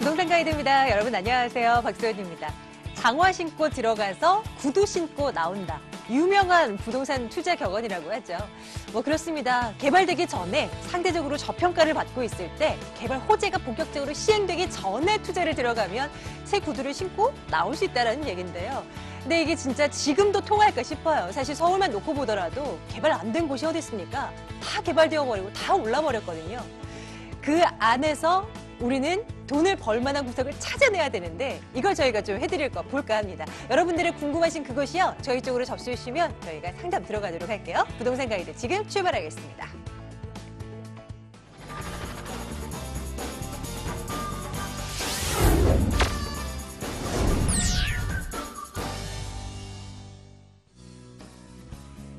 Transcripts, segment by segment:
부동산 가이드입니다. 여러분 안녕하세요. 박소연입니다. 장화 신고 들어가서 구두 신고 나온다. 유명한 부동산 투자 격언이라고 하죠. 그렇습니다. 개발되기 전에 상대적으로 저평가를 받고 있을 때 개발 호재가 본격적으로 시행되기 전에 투자를 들어가면 새 구두를 신고 나올 수 있다는 얘기인데요. 근데 이게 진짜 지금도 통할까 싶어요. 사실 서울만 놓고 보더라도 개발 안 된 곳이 어디 있습니까? 다 개발되어 버리고 다 올라버렸거든요. 그 안에서 우리는 돈을 벌 만한 구석을 찾아내야 되는데 이걸 저희가 좀 해드릴 거 볼까 합니다. 여러분들의 궁금하신 그것이요. 저희 쪽으로 접수해 주시면 저희가 상담 들어가도록 할게요. 부동산 가이드 지금 출발하겠습니다.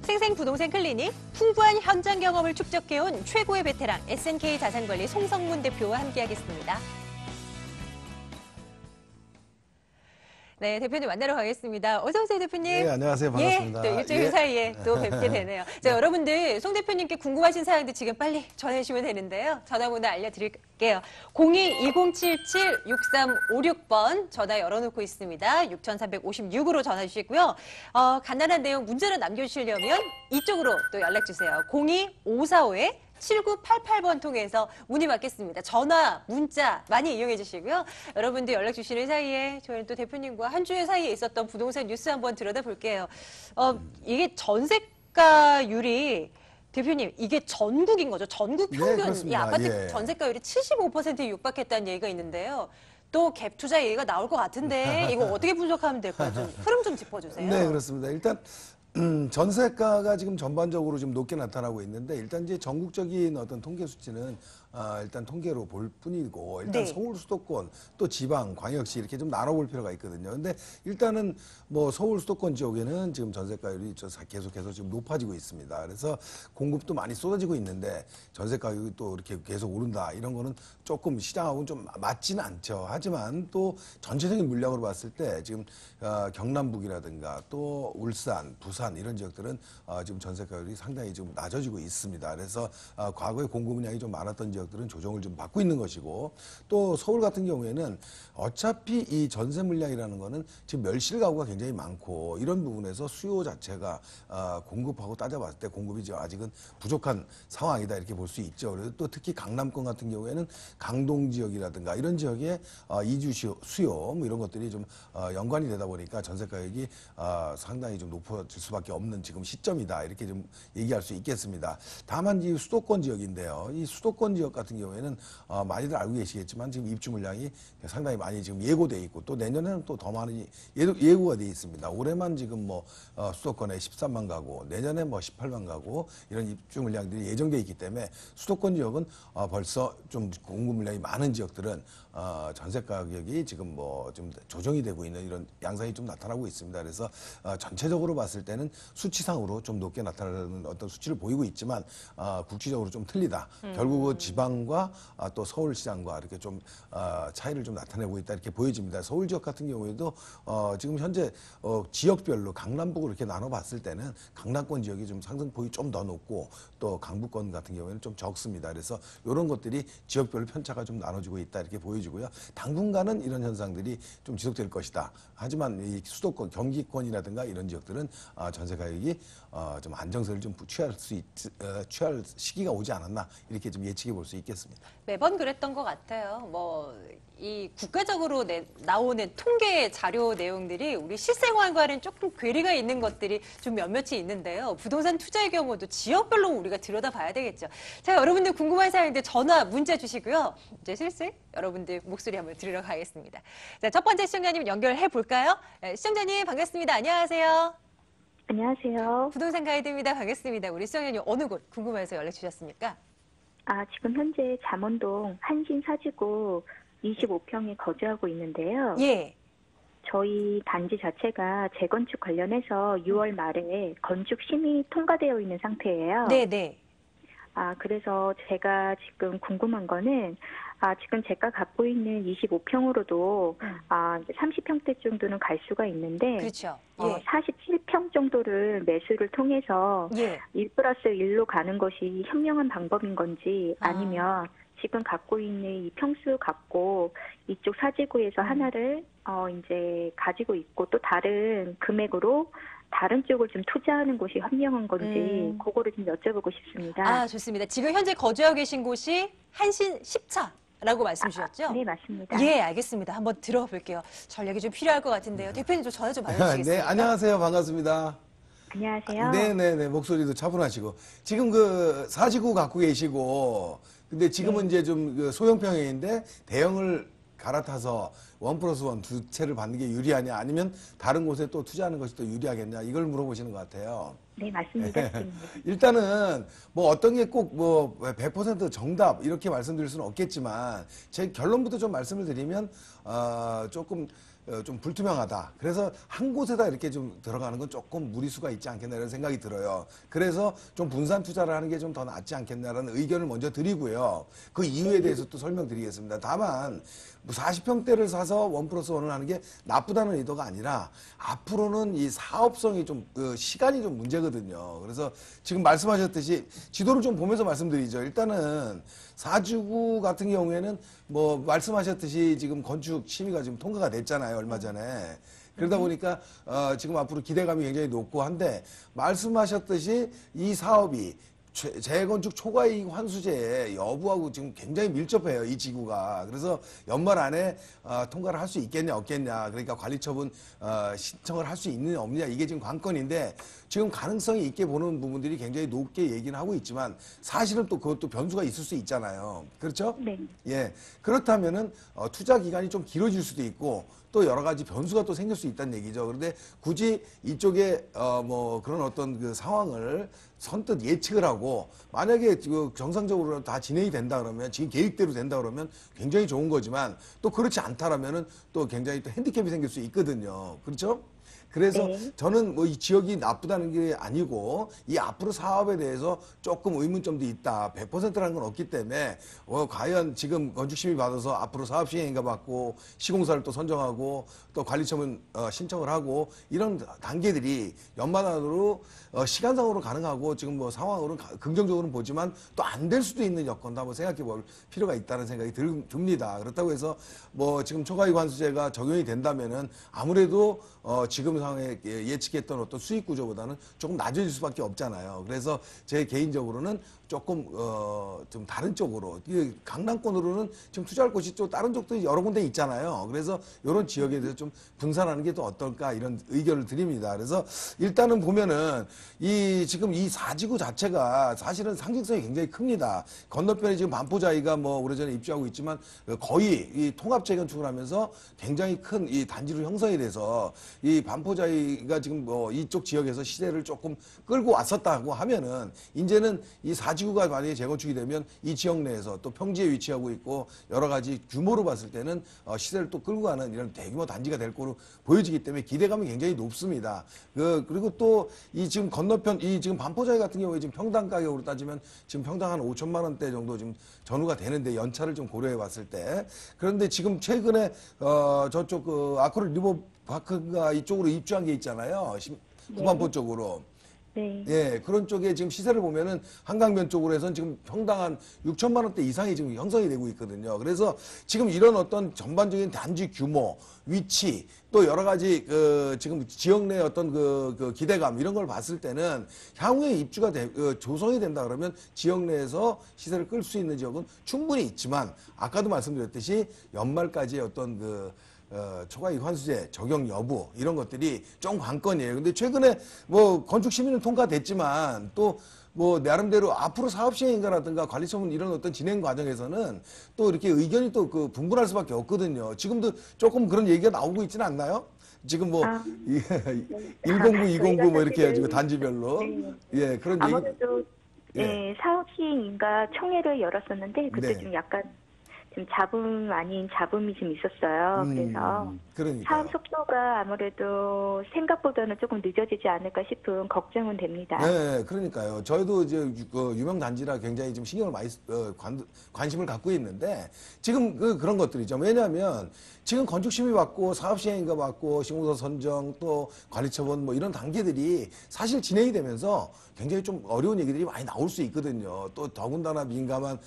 생생부동산 클리닉, 풍부한 현장 경험을 축적해온 최고의 베테랑 SNK 자산관리 송성문 대표와 함께하겠습니다. 네, 대표님 만나러 가겠습니다. 어서 오세요, 대표님. 네, 안녕하세요. 반갑습니다. 또 일주일 사이에 또 뵙게 되네요. 자, 여러분들 송 대표님께 궁금하신 사항들 지금 빨리 전해주시면 되는데요. 전화번호 알려드릴게요. 02-2077-6356번 전화 열어놓고 있습니다. 6356으로 전화 주시고요. 간단한 내용 문자로 남겨주시려면 이쪽으로 또 연락주세요. 02-545에 7988번 통해서 문의 받겠습니다. 전화, 문자 많이 이용해 주시고요. 여러분들 연락 주시는 사이에 저희는 또 대표님과 한 주일 사이에 있었던 부동산 뉴스 한번 들여다볼게요. 이게 전세가율이 대표님, 이게 전국인 거죠? 전국 평균, 이 아파트 전세가율이 75%에 육박했다는 얘기가 있는데요. 또 갭 투자 얘기가 나올 것 같은데 이거 어떻게 분석하면 될까요? 좀 흐름 좀 짚어주세요. 네, 그렇습니다. 일단 전세가가 지금 전반적으로 좀 높게 나타나고 있는데 일단 이제 전국적인 어떤 통계 수치는 일단 통계로 볼 뿐이고 일단 네. 서울 수도권 또 지방 광역시 이렇게 좀 나눠볼 필요가 있거든요. 근데 일단은 뭐 서울 수도권 지역에는 지금 전세가율이 계속해서 지금 높아지고 있습니다. 그래서 공급도 많이 쏟아지고 있는데 전세가율이 또 이렇게 계속 오른다 이런 거는 조금 시장하고는 좀 맞지는 않죠. 하지만 또 전체적인 물량으로 봤을 때 지금 경남북이라든가 또 울산, 부산 이런 지역들은 지금 전세가율이 상당히 좀 낮아지고 있습니다. 그래서 과거에 공급 물량이 좀 많았던 지역들은 조정을 좀 받고 있는 것이고 또 서울 같은 경우에는 어차피 이 전세 물량이라는 거는 지금 멸실 가구가 굉장히 많고 이런 부분에서 수요 자체가 공급하고 따져봤을 때 공급이 지금 아직은 부족한 상황이다 이렇게 볼 수 있죠. 그래서 또 특히 강남권 같은 경우에는 강동 지역이라든가 이런 지역에 이주 수요 뭐 이런 것들이 좀 연관이 되다 보니까 전세 가격이 상당히 좀 높아질 수밖에 없는 지금 시점이다 이렇게 좀 얘기할 수 있겠습니다. 다만 이 수도권 지역인데요. 이 수도권 지역 같은 경우에는 많이들 알고 계시겠지만 지금 입주 물량이 상당히 많이 지금 예고돼 있고 또 내년에는 또 더 많이 예고가 돼 있습니다. 올해만 지금 뭐 수도권에 13만 가구, 내년에 뭐 18만 가구 이런 입주 물량들이 예정돼 있기 때문에 수도권 지역은 벌써 좀 공급 물량이 많은 지역들은 전세 가격이 지금 뭐 좀 조정이 되고 있는 이런 양상이 좀 나타나고 있습니다. 그래서 전체적으로 봤을 때는 수치상으로 좀 높게 나타나는 어떤 수치를 보이고 있지만 국지적으로 좀 틀리다. 결국은 지방과 또 서울 시장과 이렇게 좀 차이를 좀 나타내고 있다 이렇게 보여집니다. 서울 지역 같은 경우에도 지금 현재 지역별로 강남북으로 이렇게 나눠봤을 때는 강남권 지역이 좀 상승폭이 좀 더 높고 또 강북권 같은 경우에는 좀 적습니다. 그래서 이런 것들이 지역별로 편차가 좀 나눠지고 있다 이렇게 보여지고요. 당분간은 이런 현상들이 좀 지속될 것이다. 하지만 이 수도권, 경기권이라든가 이런 지역들은 전세 가격이 좀 안정세를 좀 취할 시기가 오지 않았나 이렇게 좀 예측해 볼 수 있겠습니다. 매번 그랬던 것 같아요. 이 국가적으로 나오는 통계 자료 내용들이 우리 실생활과는 조금 괴리가 있는 것들이 좀 몇몇이 있는데요. 부동산 투자의 경우도 지역별로 우리가 들여다봐야 되겠죠. 자, 여러분들 궁금한 사항들 전화, 문자 주시고요. 이제 슬슬 여러분들 목소리 한번 들으러 가겠습니다. 자, 첫 번째 시청자님 연결해 볼까요? 시청자님 반갑습니다. 안녕하세요. 안녕하세요. 부동산 가이드입니다. 반갑습니다. 우리 시청자님 어느 곳 궁금해서 연락 주셨습니까? 지금 현재 잠원동 한신 사지구 25평에 거주하고 있는데요. 예. 저희 단지 자체가 재건축 관련해서 6월 말에 건축 심의 통과되어 있는 상태예요. 네네. 그래서 제가 지금 궁금한 거는 지금 제가 갖고 있는 25평으로도 이제 30평대 정도는 갈 수가 있는데 그렇죠. 예. 47평 정도를 매수를 통해서 예. 1+1로 가는 것이 현명한 방법인 건지 아. 아니면 지금 갖고 있는 이 평수 갖고 이쪽 사지구에서 하나를 이제 가지고 있고 또 다른 금액으로 다른 쪽을 좀 투자하는 것이 현명한 건지 그거를 좀 여쭤보고 싶습니다. 아, 좋습니다. 지금 현재 거주하고 계신 곳이 한신 10차라고 말씀 주셨죠? 네, 맞습니다. 예, 알겠습니다. 한번 들어볼게요. 전략이 좀 필요할 것 같은데요. 대표님 좀 전화 좀 네, 받아주시겠습니까? 안녕하세요. 반갑습니다. 안녕하세요. 네네네. 목소리도 차분하시고. 지금 그 사지구 갖고 계시고, 근데 지금은 이제 좀 그 소형평형인데 대형을 갈아타서 1+1 두 채를 받는 게 유리하냐, 아니면 다른 곳에 또 투자하는 것이 더 유리하겠냐, 이걸 물어보시는 것 같아요. 네, 맞습니다. 일단은 뭐 어떤 게 꼭 뭐 100% 정답 이렇게 말씀드릴 수는 없겠지만, 제 결론부터 좀 말씀을 드리면 조금 좀 불투명하다. 그래서 한 곳에다 이렇게 좀 들어가는 건 조금 무리수가 있지 않겠나 이런 생각이 들어요. 그래서 좀 분산 투자를 하는 게 좀 더 낫지 않겠나라는 의견을 먼저 드리고요. 그 이유에 대해서 또 설명드리겠습니다. 다만 40평대를 사서 1+1을 하는 게 나쁘다는 의도가 아니라, 앞으로는 이 사업성이 좀 시간이 좀 문제거든요. 그래서 지금 말씀하셨듯이 지도를 좀 보면서 말씀드리죠. 일단은 사주구 같은 경우에는 뭐 말씀하셨듯이 지금 건축 심의가 지금 통과가 됐잖아요, 얼마 전에. 그러다 보니까 지금 앞으로 기대감이 굉장히 높고 한데, 말씀하셨듯이 이 사업이 재건축 초과이익 환수제 여부하고 지금 굉장히 밀접해요, 이 지구가. 그래서 연말 안에 통과를 할 수 있겠냐 없겠냐, 그러니까 관리처분 신청을 할 수 있느냐 없느냐, 이게 지금 관건인데, 지금 가능성이 있게 보는 부분들이 굉장히 높게 얘기는 하고 있지만, 사실은 또 그것도 변수가 있을 수 있잖아요. 그렇죠? 네. 예. 그렇다면은 투자 기간이 좀 길어질 수도 있고, 또 여러 가지 변수가 또 생길 수 있다는 얘기죠. 그런데 굳이 이쪽에 뭐 그런 어떤 그 상황을 선뜻 예측을 하고, 만약에 그 정상적으로 다 진행이 된다 그러면, 지금 계획대로 된다 그러면 굉장히 좋은 거지만, 또 그렇지 않다라면은 또 굉장히 또 핸디캡이 생길 수 있거든요. 그렇죠? 그래서 네. 저는 뭐 이 지역이 나쁘다는 게 아니고, 이 앞으로 사업에 대해서 조금 의문점도 있다. 100%라는 건 없기 때문에 과연 지금 건축심의 받아서 앞으로 사업 시행인가 받고, 시공사를 또 선정하고, 또 관리처분 신청을 하고, 이런 단계들이 연말안으로 시간상으로 가능하고, 지금 뭐 상황으로는 긍정적으로는 보지만 또 안 될 수도 있는 여건도 한번 생각해 볼 필요가 있다는 생각이 듭니다. 그렇다고 해서 뭐 지금 초과이익 환수제가 적용이 된다면은 아무래도 지금 상황에 예측했던 어떤 수익 구조보다는 조금 낮아질 수밖에 없잖아요. 그래서 제 개인적으로는 조금 좀 다른 쪽으로, 강남권으로는 지금 투자할 곳이 또 다른 쪽도 여러 군데 있잖아요. 그래서 이런 지역에 대해서 좀 분산하는 게 또 어떨까, 이런 의견을 드립니다. 그래서 일단은 보면은 지금 이 사지구 자체가 사실은 상징성이 굉장히 큽니다. 건너편에 지금 반포자이가 뭐 오래전에 입주하고 있지만, 거의 이 통합 재건축을 하면서 굉장히 큰 이 단지로 형성이 돼서, 이 반포자이가 지금 뭐 이쪽 지역에서 시세를 조금 끌고 왔었다고 하면은, 이제는 이 사지구가 만약에 재건축이 되면 이 지역 내에서 또 평지에 위치하고 있고, 여러 가지 규모로 봤을 때는 시세를 또 끌고 가는 이런 대규모 단지가 될 거로 보여지기 때문에 기대감이 굉장히 높습니다. 그리고 또 이 지금 건너편 이 지금 반포자이 같은 경우에 지금 평당 가격으로 따지면 지금 평당 한 5천만 원대 정도 지금 전후가 되는데, 연차를 좀 고려해 봤을 때. 그런데 지금 최근에 저쪽 그 아크릴 리버파크가 이쪽으로 입주한 게 있잖아요. 후반포 쪽으로. 네. 예, 그런 쪽에 지금 시세를 보면은 한강변 쪽으로 해서는 지금 평당 한 6천만 원대 이상이 지금 형성이 되고 있거든요. 그래서 지금 이런 어떤 전반적인 단지 규모, 위치, 또 여러 가지 지금 지역 내 어떤 그 기대감, 이런 걸 봤을 때는 향후에 입주가 조성이 된다 그러면 지역 내에서 시세를 끌 수 있는 지역은 충분히 있지만, 아까도 말씀드렸듯이 연말까지의 어떤 초과이익 환수제 적용 여부, 이런 것들이 좀 관건이에요. 근데 최근에 뭐 건축 심의는 통과됐지만, 또 뭐 나름대로 앞으로 사업 시행인가라든가 관리처분 이런 어떤 진행 과정에서는 또 이렇게 의견이 또 분분할 수밖에 없거든요. 지금도 조금 그런 얘기가 나오고 있지는 않나요? 지금 뭐 109, 209 뭐 이렇게 해가지고 단지별로. 네. 예, 그런 얘기. 아무래도 사업 시행인가 청회를 열었었는데, 그때 네. 좀 약간 좀 잡음 아닌 잡음이 좀 있었어요. 그래서 그러니까요. 사업 속도가 아무래도 생각보다는 조금 늦어지지 않을까 싶은 걱정은 됩니다. 네, 그러니까요. 저희도 이제 유명 단지라 굉장히 좀 신경을 많이 관심을 갖고 있는데 지금 그런 것들이죠. 왜냐하면 지금 건축 심의 받고 사업 시행인가 받고 시공사 선정 또 관리처분 뭐 이런 단계들이 사실 진행이 되면서 굉장히 좀 어려운 얘기들이 많이 나올 수 있거든요. 또 더군다나 민감한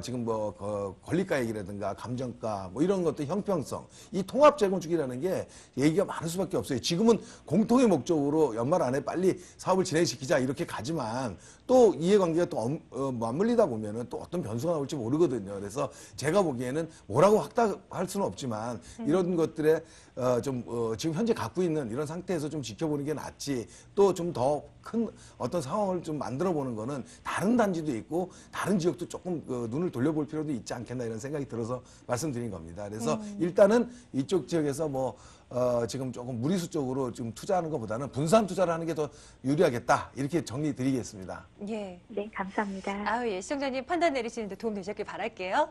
지금 뭐 권리가 얘기라든가 감정가 뭐 이런 것들 형평성 이 통합 재건축이라는 게 얘기가 많을 수밖에 없어요. 지금은 공통의 목적으로 연말 안에 빨리 사업을 진행시키자 이렇게 가지만 또 이해관계가 또 맞물리다 보면은 또 어떤 변수가 나올지 모르거든요. 그래서 제가 보기에는 뭐라고 확답할 수는 없지만 이런 것들에 지금 현재 갖고 있는 이런 상태에서 좀 지켜보는 게 낫지 또 좀 더 큰 어떤 상황을 좀 만들어 보는 거는 다른 단지도 있고 다른 지역도 조금 눈을 돌려볼 필요도 있지 않겠나 이런 생각이 들어서 말씀드린 겁니다. 그래서 일단은 이쪽 지역에서 뭐 지금 조금 무리수 쪽으로 지금 투자하는 것보다는 분산 투자를 하는 게 더 유리하겠다 이렇게 정리 드리겠습니다. 예. 네, 감사합니다. 아유, 예. 시청자님 판단 내리시는데 도움 되셨길 바랄게요.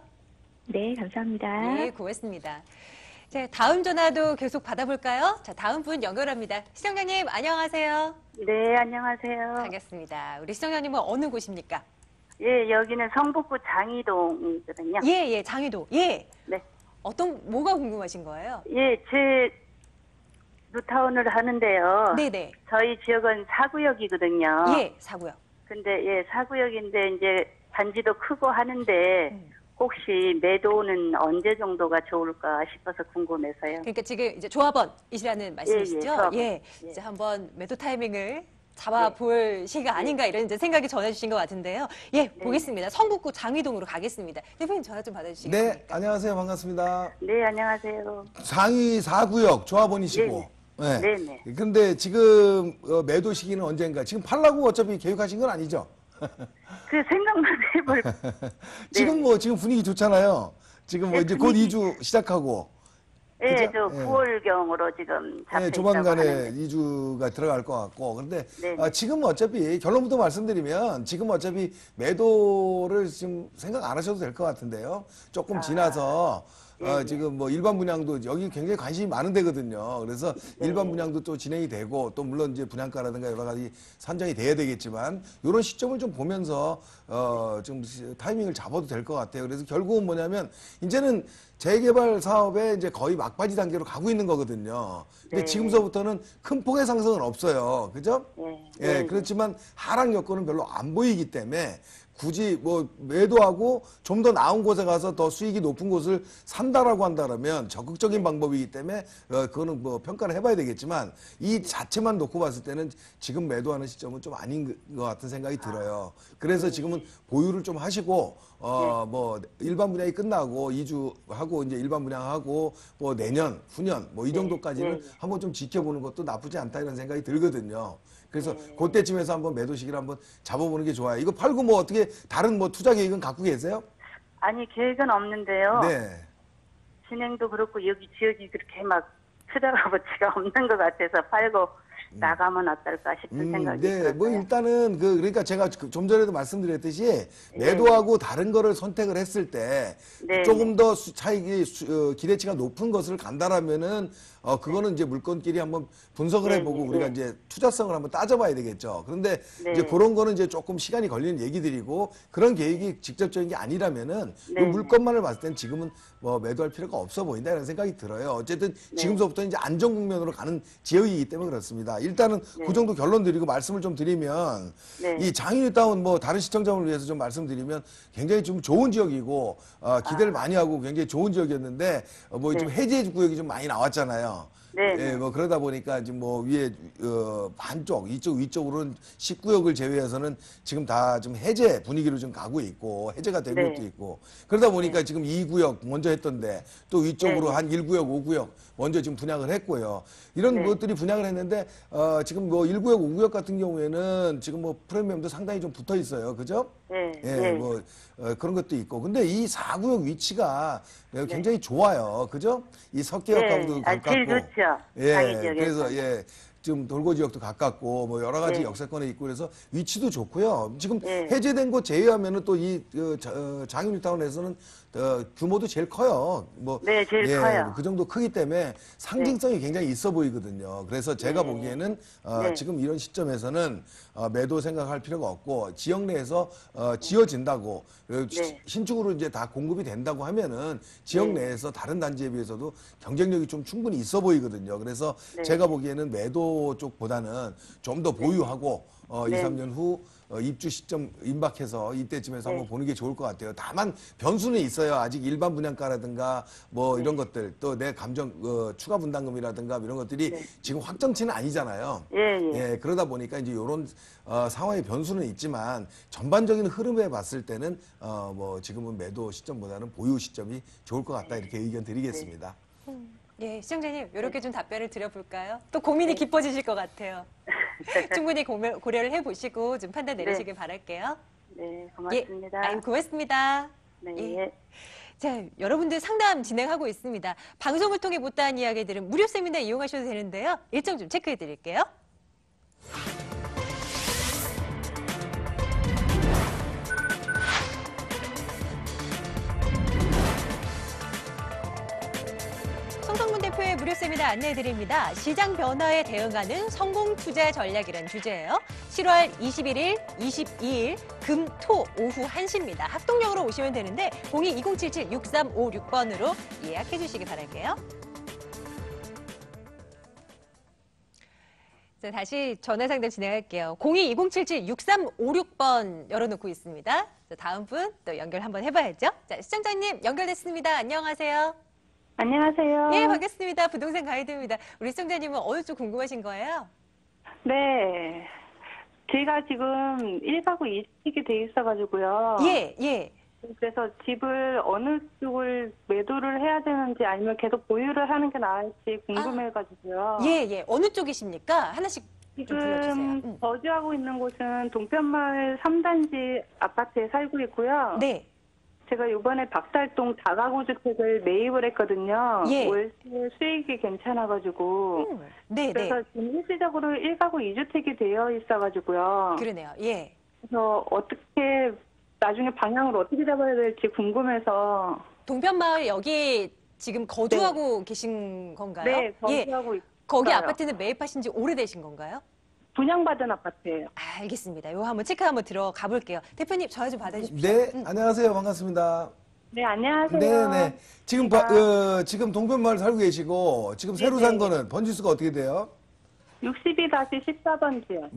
네, 감사합니다. 예, 고맙습니다. 자, 다음 전화도 계속 받아볼까요? 자, 다음 분 연결합니다. 시청자님, 안녕하세요. 네, 안녕하세요. 반갑습니다. 우리 시청자님은 어느 곳입니까? 예, 여기는 성북구 장이동이거든요. 예, 예, 장희도. 예. 네. 뭐가 궁금하신 거예요? 예, 제 뉴타운을 하는데요. 네네. 저희 지역은 사구역이거든요. 예, 사고요. 근데 예, 사구역인데 이제 단지도 크고 하는데 혹시 매도는 언제 정도가 좋을까 싶어서 궁금해서요. 그러니까 지금 이제 조합원이시라는 말씀이시죠? 조합원. 예. 예. 이제 한번 매도 타이밍을 잡아볼 시기가 아닌가 이런 이제 생각이 전해주신 것 같은데요. 예, 보겠습니다. 성북구 장희동으로 가겠습니다. 대표님 전화 좀 받아주시겠습니까? 네, 안녕하세요. 반갑습니다. 네, 안녕하세요. 상위 4구역 조합원이시고. 네. 네네. 근데 지금 매도 시기는 언젠가? 지금 팔라고 어차피 계획하신 건 아니죠? 그 생각만 해볼. 지금 뭐 지금 분위기 좋잖아요. 지금 뭐 네, 이제 곧 이주 시작하고. 예, 그죠? 저 예. 9월경으로 지금 잡혀 네, 있다고 조만간에 하는데. 이주가 들어갈 것 같고. 그런데 네. 지금 어차피 결론부터 말씀드리면 지금 어차피 매도를 지금 생각 안 하셔도 될 것 같은데요. 조금 지나서 지금 뭐 일반 분양도 여기 굉장히 관심이 많은 데거든요. 그래서 일반 분양도 또 진행이 되고 또 물론 이제 분양가라든가 여러 가지 산정이 돼야 되겠지만 이런 시점을 좀 보면서 좀 타이밍을 잡아도 될 것 같아요. 그래서 결국은 뭐냐면 이제는 재개발 사업에 이제 거의 막바지 단계로 가고 있는 거거든요. 근데 네. 지금서부터는 큰 폭의 상승은 없어요. 그죠? 네. 예, 그렇지만 하락 여건은 별로 안 보이기 때문에 굳이 뭐 매도하고 좀 더 나은 곳에 가서 더 수익이 높은 곳을 산다라고 한다면 적극적인 방법이기 때문에 그거는 뭐 평가를 해봐야 되겠지만 이 자체만 놓고 봤을 때는 지금 매도하는 시점은 좀 아닌 것 같은 생각이 들어요. 그래서 지금은 보유를 좀 하시고 뭐 일반 분양이 끝나고 이주하고 이제 일반 분양하고 뭐 내년, 후년 뭐 이 정도까지는 한번 좀 지켜보는 것도 나쁘지 않다 이런 생각이 들거든요. 그래서 그때쯤에서 한번 매도 시기를 한번 잡아보는 게 좋아요. 이거 팔고 뭐 어떻게 다른 뭐 투자 계획은 갖고 계세요? 아니, 계획은 없는데요. 네. 진행도 그렇고 여기 지역이 그렇게 막 투자 값어치가 없는 것 같아서 팔고 나가면 어떨까 싶은 생각이 네, 들었어요. 뭐 일단은 그러니까 제가 좀 전에도 말씀드렸듯이 매도하고 다른 거를 선택을 했을 때 네. 조금 더 차익이 기대치가 높은 것을 간다라면은 그거는 이제 물건끼리 한번 분석을 해보고 네. 우리가 이제 투자성을 한번 따져봐야 되겠죠. 그런데 네. 이제 그런 거는 이제 조금 시간이 걸리는 얘기들이고 그런 계획이 직접적인 게 아니라면은 네. 이 물건만을 봤을 땐 지금은 뭐 매도할 필요가 없어 보인다 이런 생각이 들어요. 어쨌든 지금서부터 이제 안정 국면으로 가는 지역이기 때문에 그렇습니다. 일단은 그 정도 결론 드리고 말씀을 좀 드리면 네. 이 장인뉴타운 뭐 다른 시청자분을 위해서 좀 말씀드리면 굉장히 좀 좋은 지역이고 기대를 많이 하고 굉장히 좋은 지역이었는데 뭐 좀 해제 구역이 좀 많이 나왔잖아요. 네. 예, 뭐 그러다 보니까 지금 뭐 위에 반쪽 이쪽 위쪽으로는 19역을 제외해서는 지금 다 좀 해제 분위기로 좀 가고 있고 해제가 된 네. 것도 있고 그러다 보니까 지금 2구역 먼저 했던데 또 위쪽으로 네. 한 1구역, 5구역 먼저 지금 분양을 했고요. 이런 것들이 분양을 했는데 지금 뭐 1구역, 5구역 같은 경우에는 지금 뭐 프리미엄도 상당히 좀 붙어 있어요. 그죠? 네. 예, 네. 뭐 그런 것도 있고. 근데 이 4구역 위치가 굉장히 좋아요. 그죠? 이 석계역하고도 네. 가깝고. 제일 좋죠. 예, 장희 지역에서. 그래서 지금 돌고 지역도 가깝고 뭐 여러 가지 네. 역세권에 있고 그래서 위치도 좋고요. 지금 네. 해제된 곳 제외하면은 또 이 장윤타운에서는 규모도 제일 커요. 뭐 네, 제일 커요. 그 정도 크기 때문에 상징성이 굉장히 있어 보이거든요. 그래서 제가 네. 보기에는 네. 지금 이런 시점에서는 매도 생각할 필요가 없고 지역 내에서 지어진다고 네. 신축으로 이제 다 공급이 된다고 하면은 지역 네. 내에서 다른 단지에 비해서도 경쟁력이 좀 충분히 있어 보이거든요. 그래서 네. 제가 보기에는 매도 쪽보다는 좀 더 보유하고 네. 2, 3년 후 입주 시점 임박해서 이때쯤에서 네. 한번 보는 게 좋을 것 같아요. 다만 변수는 있어요. 아직 일반 분양가라든가 뭐 네. 이런 것들 또 내 감정 추가 분담금이라든가 이런 것들이 네. 지금 확정치는 아니잖아요. 예. 그러다 보니까 이제 이런 상황의 변수는 있지만 전반적인 흐름에 봤을 때는 뭐 지금은 매도 시점보다는 보유 시점이 좋을 것 같다 이렇게 의견 드리겠습니다. 예, 시청자님, 이렇게 좀 답변을 드려볼까요? 또 고민이 깊어지실 것 같아요. 충분히 고려를 해보시고 좀 판단 내리시길 바랄게요. 네, 예, 고맙습니다. 아유, 고맙습니다. 네. 예. 자, 여러분들 상담 진행하고 있습니다. 방송을 통해 못다한 이야기들은 무료 세미나 이용하셔도 되는데요. 일정 좀 체크해 드릴게요. 송성문 대표의 무료 세미나 안내해드립니다. 시장 변화에 대응하는 성공투자 전략이라는 주제예요. 7월 21일, 22일 금, 토 오후 1시입니다. 합동역으로 오시면 되는데 02-2077-6356번으로 예약해 주시기 바랄게요. 자, 다시 전화 상담 진행할게요. 02-2077-6356번 열어놓고 있습니다. 자, 다음 분 또 연결 한번 해봐야죠. 자, 시청자님 연결됐습니다. 안녕하세요. 안녕하세요. 예, 반갑습니다. 부동산 가이드입니다. 우리 시청자님은 어느 쪽 궁금하신 거예요? 네. 제가 지금 1가구 2주택이 돼 있어가지고요. 예. 그래서 집을 어느 쪽을 매도를 해야 되는지 아니면 계속 보유를 하는 게 나을지 궁금해가지고요. 예. 어느 쪽이십니까? 하나씩 좀 불러주세요. 지금 거주하고 있는 곳은 동편마을 3단지 아파트에 살고 있고요. 네. 제가 이번에 박달동 다가구 주택을 매입을 했거든요. 예. 월세 수익이 괜찮아가지고. 네. 그래서 지금 일시적으로 1가구 2주택이 되어 있어가지고요. 그러네요. 예. 그래서 어떻게 나중에 방향을 어떻게 잡아야 될지 궁금해서. 동편마을 여기 지금 거주하고 계신 건가요? 네, 예. 거주하고 있어요. 거기 아파트는 매입하신 지 오래되신 건가요? 분양받은 아파트예요. 알겠습니다. 이거 한번 체크 한번 들어가 볼게요. 대표님 전화 좀 받아주십시오. 네, 안녕하세요. 반갑습니다. 네, 안녕하세요. 네. 지금 지금 동편마을 살고 계시고 지금 새로 산 거는 번지수가 어떻게 돼요? 62-14번지요.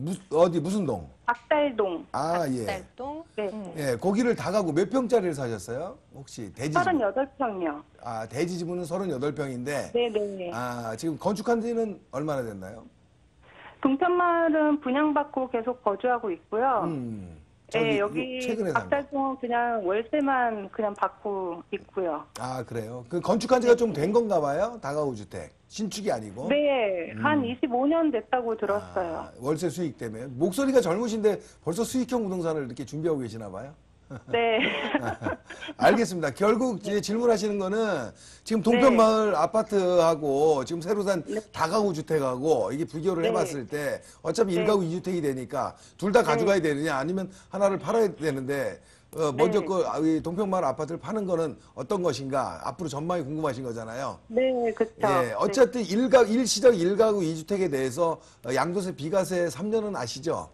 무슨 동? 박달동. 아, 예. 달동. 네. 예, 거기를 다 가고 몇 평짜리를 사셨어요? 혹시 대지 집? 38평이요. 아, 대지 지분은 38평인데. 네네. 아, 지금 건축한 지는 얼마나 됐나요? 동편마을은 분양받고 계속 거주하고 있고요. 네, 여기 최근에 산 거. 박달동은 그냥 월세만 그냥 받고 있고요. 아, 그래요? 그 건축한 지가 좀 된 건가 봐요? 다가구 주택. 신축이 아니고. 네, 한 25년 됐다고 들었어요. 아, 월세 수익 때문에. 목소리가 젊으신데 벌써 수익형 부동산을 이렇게 준비하고 계시나 봐요? 네. 알겠습니다. 결국 이제 질문하시는 거는 지금 동편마을 아파트하고 지금 새로 산 다가구 주택하고 이게 비교를 네. 해봤을 때 어차피 1가구 2주택이 되니까 둘 다 가져가야 되느냐 아니면 하나를 팔아야 되는데 먼저 이 동편마을 아파트를 파는 거는 어떤 것인가 앞으로 전망이 궁금하신 거잖아요. 네, 그렇죠. 예, 어쨌든 일시적 1가구 2주택에 대해서 양도세 비과세 3년은 아시죠?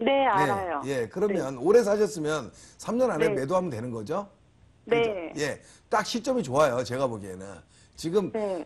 네, 알아요. 예, 그러면 오래 사셨으면 3년 안에 네. 매도하면 되는 거죠? 네. 그죠? 예, 딱 시점이 좋아요. 제가 보기에는. 지금, 네.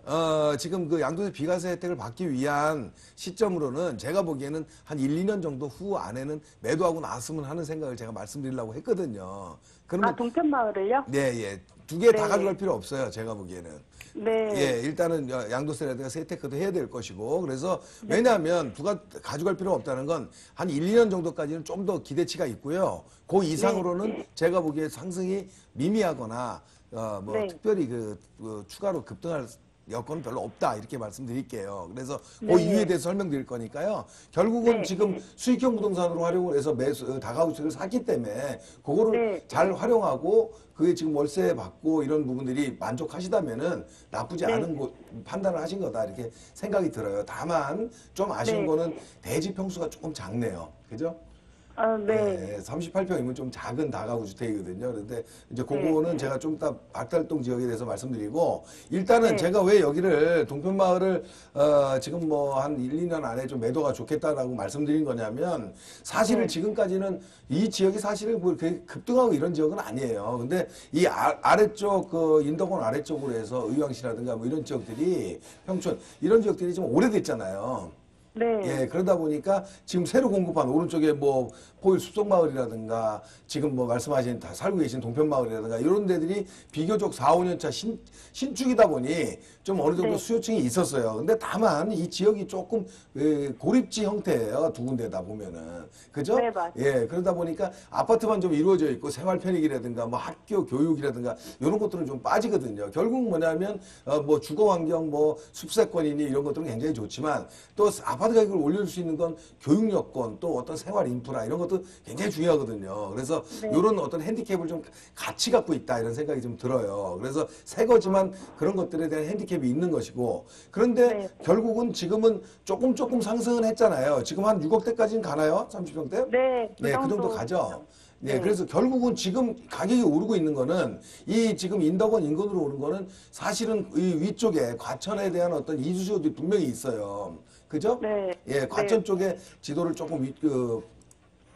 지금 그 양도세 비과세 혜택을 받기 위한 시점으로는 제가 보기에는 한 1, 2년 정도 후 안에는 매도하고 나왔으면 하는 생각을 제가 말씀드리려고 했거든요. 그러면, 동편마을을요? 네. 두 개 다 네. 가져갈 필요 없어요. 제가 보기에는. 네. 예, 일단은 양도세라든가 세테크도 해야 될 것이고 그래서 왜냐하면 누가 가져갈 필요가 없다는 건 한 1, 2년 정도까지는 좀 더 기대치가 있고요. 그 이상으로는 제가 보기에 상승이 미미하거나 뭐 네. 특별히 추가로 급등할 여건은 별로 없다 이렇게 말씀드릴게요. 그래서 그 네. 이유에 대해서 설명드릴 거니까요. 결국은 네. 지금 수익형 부동산으로 활용을 해서 다가구수를 샀기 때문에 그거를 네. 잘 활용하고 그게 지금 월세 받고 이런 부분들이 만족하시다면은 나쁘지 네. 않은 판단을 하신 거다 이렇게 생각이 들어요. 다만 좀 아쉬운 네. 거는 대지 평수가 조금 작네요. 그죠? 네. 38평이면 좀 작은 다가구 주택이거든요. 그런데 이제 그거는 제가 좀 이따 박달동 지역에 대해서 말씀드리고 일단은 네. 제가 왜 여기를 동편마을을 지금 뭐 한 1, 2년 안에 좀 매도가 좋겠다라고 말씀드린 거냐면 사실은 네. 지금까지는 이 지역이 사실은 뭐 그렇게 급등하고 이런 지역은 아니에요. 근데 이 아래쪽 그 인덕원 아래쪽으로 해서 의왕시라든가 뭐 이런 지역들이 평촌 이런 지역들이 좀 오래됐잖아요. 네. 예, 그러다 보니까 지금 새로 공급한 오른쪽에 뭐 포일 숲속마을이라든가 지금 뭐 말씀하신 다 살고 계신 동편마을이라든가 이런 데들이 비교적 4, 5년 차 신축이다 보니 좀 어느 정도 네. 수요층이 있었어요. 근데 다만 이 지역이 조금 고립지 형태예요. 두 군데다 보면은. 그죠? 네, 맞아요. 예, 그러다 보니까 아파트만 좀 이루어져 있고 생활 편익이라든가 뭐 학교 교육이라든가 이런 것들은 좀 빠지거든요. 결국 뭐냐면 뭐 주거 환경 뭐 숲세권이니 이런 것들은 굉장히 좋지만 또 아파트 가격을 올릴 수 있는 건 교육 여건 또 어떤 생활 인프라 이런 것도 굉장히 중요하거든요. 그래서 이런 어떤 핸디캡을 좀 같이 갖고 있다 이런 생각이 좀 들어요. 그래서 새 거지만 그런 것들에 대한 핸디캡이 있는 것이고 그런데 네. 결국은 지금은 조금 상승은 했잖아요. 지금 한 6억대까지는 가나요? 30평대? 네. 네, 그 정도 가죠. 네, 네. 그래서 결국은 지금 가격이 오르고 있는 거는 이 지금 인덕원 인근으로 오른 거는 사실은 이 위쪽에 과천에 대한 어떤 이주지역들이 분명히 있어요. 그죠? 네. 예, 과천 네. 쪽에 지도를 조금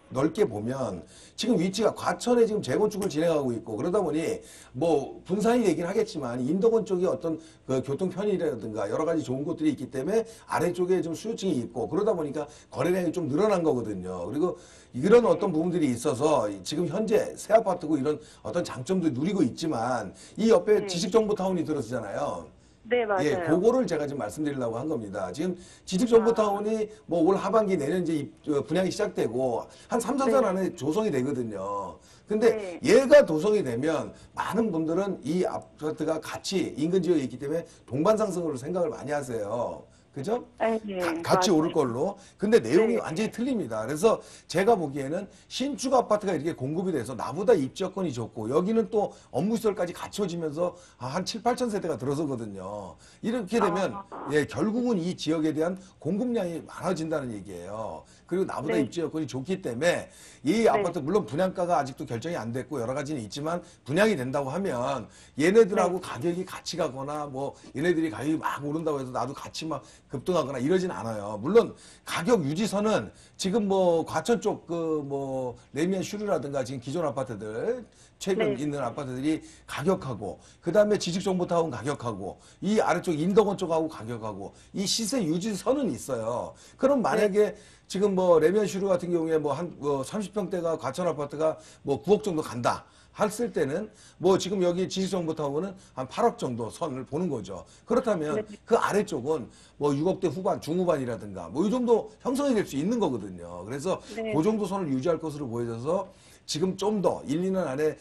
넓게 보면 지금 위치가 과천에 지금 재건축을 진행하고 있고 그러다 보니 뭐 분산이 되긴 하겠지만 인덕원 쪽이 어떤 그 교통 편의라든가 여러 가지 좋은 것들이 있기 때문에 아래쪽에 좀 수요층이 있고 그러다 보니까 거래량이 좀 늘어난 거거든요. 그리고 이런 어떤 부분들이 있어서 지금 현재 새 아파트고 이런 어떤 장점도 누리고 있지만 이 옆에 네. 지식정보타운이 들어서잖아요. 네, 맞아요. 예, 그거를 제가 지금 말씀드리려고 한 겁니다. 지금 지식정보타운이 뭐 올 하반기 내년 이제 분양이 시작되고 한 3, 4년 네. 안에 조성이 되거든요. 근데 네. 얘가 조성이 되면 많은 분들은 이 아파트가 같이 인근 지역에 있기 때문에 동반 상승으로 생각을 많이 하세요. 그죠? 네, 같이 맞아요. 오를 걸로. 근데 내용이 네. 완전히 틀립니다. 그래서 제가 보기에는 신축 아파트가 이렇게 공급이 돼서 나보다 입지여건이 좋고 여기는 또 업무시설까지 갖춰지면서 한 7, 8천 세대가 들어서거든요. 이렇게 되면 예, 결국은 이 지역에 대한 공급량이 많아진다는 얘기예요. 그리고 나보다 네. 입지 여건이 좋기 때문에 이 아파트 물론 분양가가 아직도 결정이 안 됐고 여러 가지는 있지만 분양이 된다고 하면 얘네들하고 가격이 같이 가거나 뭐 얘네들이 가격이 막 오른다고 해서 나도 같이 막 급등하거나 이러진 않아요. 물론 가격 유지선은 지금 뭐 과천 쪽 그 뭐 레미안 슈르라든가 지금 기존 아파트들 최근 네. 있는 아파트들이 가격하고 그다음에 지식정보타운 가격하고 이 아래쪽 인덕원 쪽하고 가격하고 이 시세 유지선은 있어요. 그럼 만약에 지금 뭐 레미안 슈르 같은 경우에 뭐 한 30평대가 과천 아파트가 뭐 9억 정도 간다. 했을 때는 뭐 지금 여기 지식정보타운은 한 8억 정도 선을 보는 거죠. 그렇다면 그 아래쪽은 뭐 6억대 후반, 중후반이라든가 뭐 이 정도 형성이 될 수 있는 거거든요. 그래서 네. 그 정도 선을 유지할 것으로 보여져서 지금 좀 더 1, 2년 안에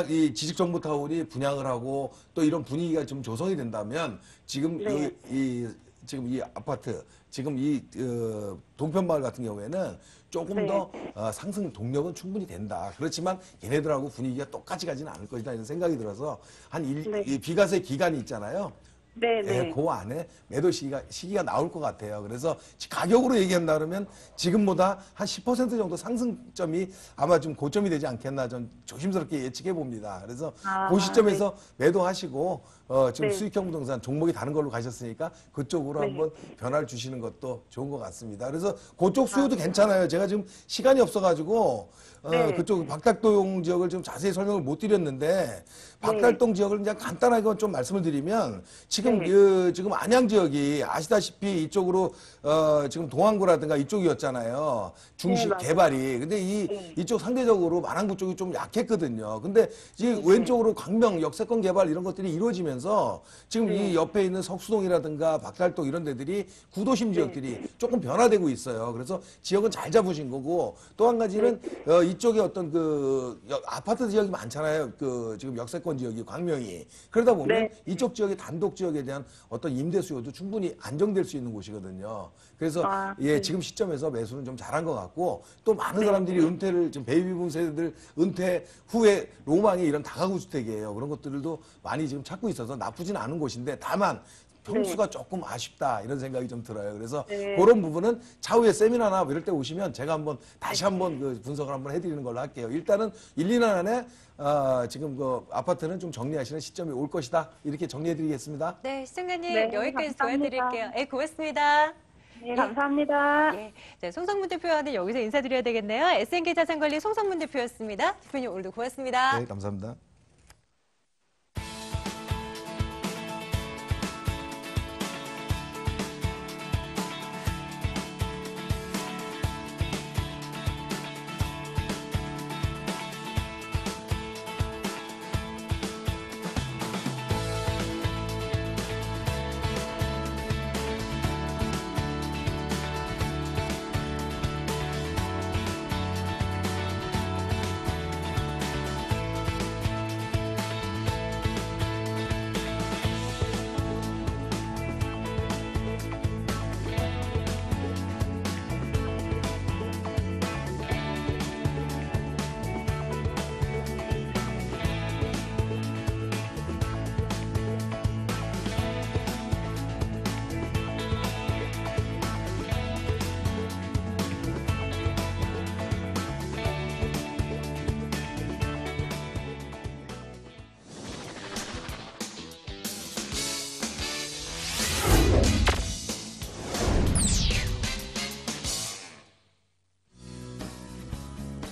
이 지식정보타운이 분양을 하고 또 이런 분위기가 좀 조성이 된다면 지금 네. 지금 이 아파트, 지금 이 동편마을 같은 경우에는 조금 네. 더 상승 동력은 충분히 된다. 그렇지만 얘네들하고 분위기가 똑같이 가지는 않을 것이다 이런 생각이 들어서 네. 이 비과세 기간이 있잖아요. 네, 예, 네. 그 안에 매도 시기가 나올 것 같아요. 그래서 가격으로 얘기한다 그러면 지금보다 한 10% 정도 상승점이 아마 좀 고점이 되지 않겠나 좀 조심스럽게 예측해 봅니다. 그래서 그 시점에서 매도하시고 지금 네. 수익형 부동산 종목이 다른 걸로 가셨으니까 그쪽으로 네. 한번 변화를 주시는 것도 좋은 것 같습니다. 그래서 그쪽 수요도 괜찮아요. 제가 지금 시간이 없어가지고 네. 그쪽 박달동 지역을 좀 자세히 설명을 못 드렸는데 박달동 지역을 그냥 간단하게 좀 말씀을 드리면 지금 네. 지금 안양 지역이 아시다시피 이쪽으로 지금 동안구라든가 이쪽이었잖아요. 중심 네, 맞아요. 개발이. 근데 이쪽 상대적으로 마랑구 쪽이 좀 약했거든요. 근데 이제 왼쪽으로 광명 역세권 개발 이런 것들이 이루어지면서 지금 이 옆에 있는 석수동이라든가 박달동 이런 데들이 구도심 지역들이 조금 변화되고 있어요. 그래서 지역은 잘 잡으신 거고 또 한 가지는 이 이쪽에 어떤 아파트 지역이 많잖아요. 지금 역세권 지역이 광명이. 그러다 보면 네. 이쪽 지역의 단독 지역에 대한 어떤 임대 수요도 충분히 안정될 수 있는 곳이거든요. 그래서 예, 네. 지금 시점에서 매수는 좀 잘한 것 같고 또 많은 네. 사람들이 은퇴를 지금 베이비붐 세대들 은퇴 후에 로망이 이런 다가구 주택이에요. 그런 것들도 많이 지금 찾고 있어서 나쁘진 않은 곳인데 다만 평수가 조금 아쉽다 이런 생각이 좀 들어요. 그래서 네. 그런 부분은 차후에 세미나나 뭐 이럴 때 오시면 제가 다시 한번 그 분석을 한번 해드리는 걸로 할게요. 일단은 1, 2년 안에 지금 그 아파트는 좀 정리하시는 시점이 올 것이다. 이렇게 정리해드리겠습니다. 네, 시청자님 네, 여기까지 감사합니다. 도와드릴게요. 네, 고맙습니다. 네, 감사합니다. 예, 자, 송성문 대표와는 여기서 인사드려야 되겠네요. SNK 자산관리 송성문 대표였습니다. 대표님 오늘도 고맙습니다. 네, 감사합니다.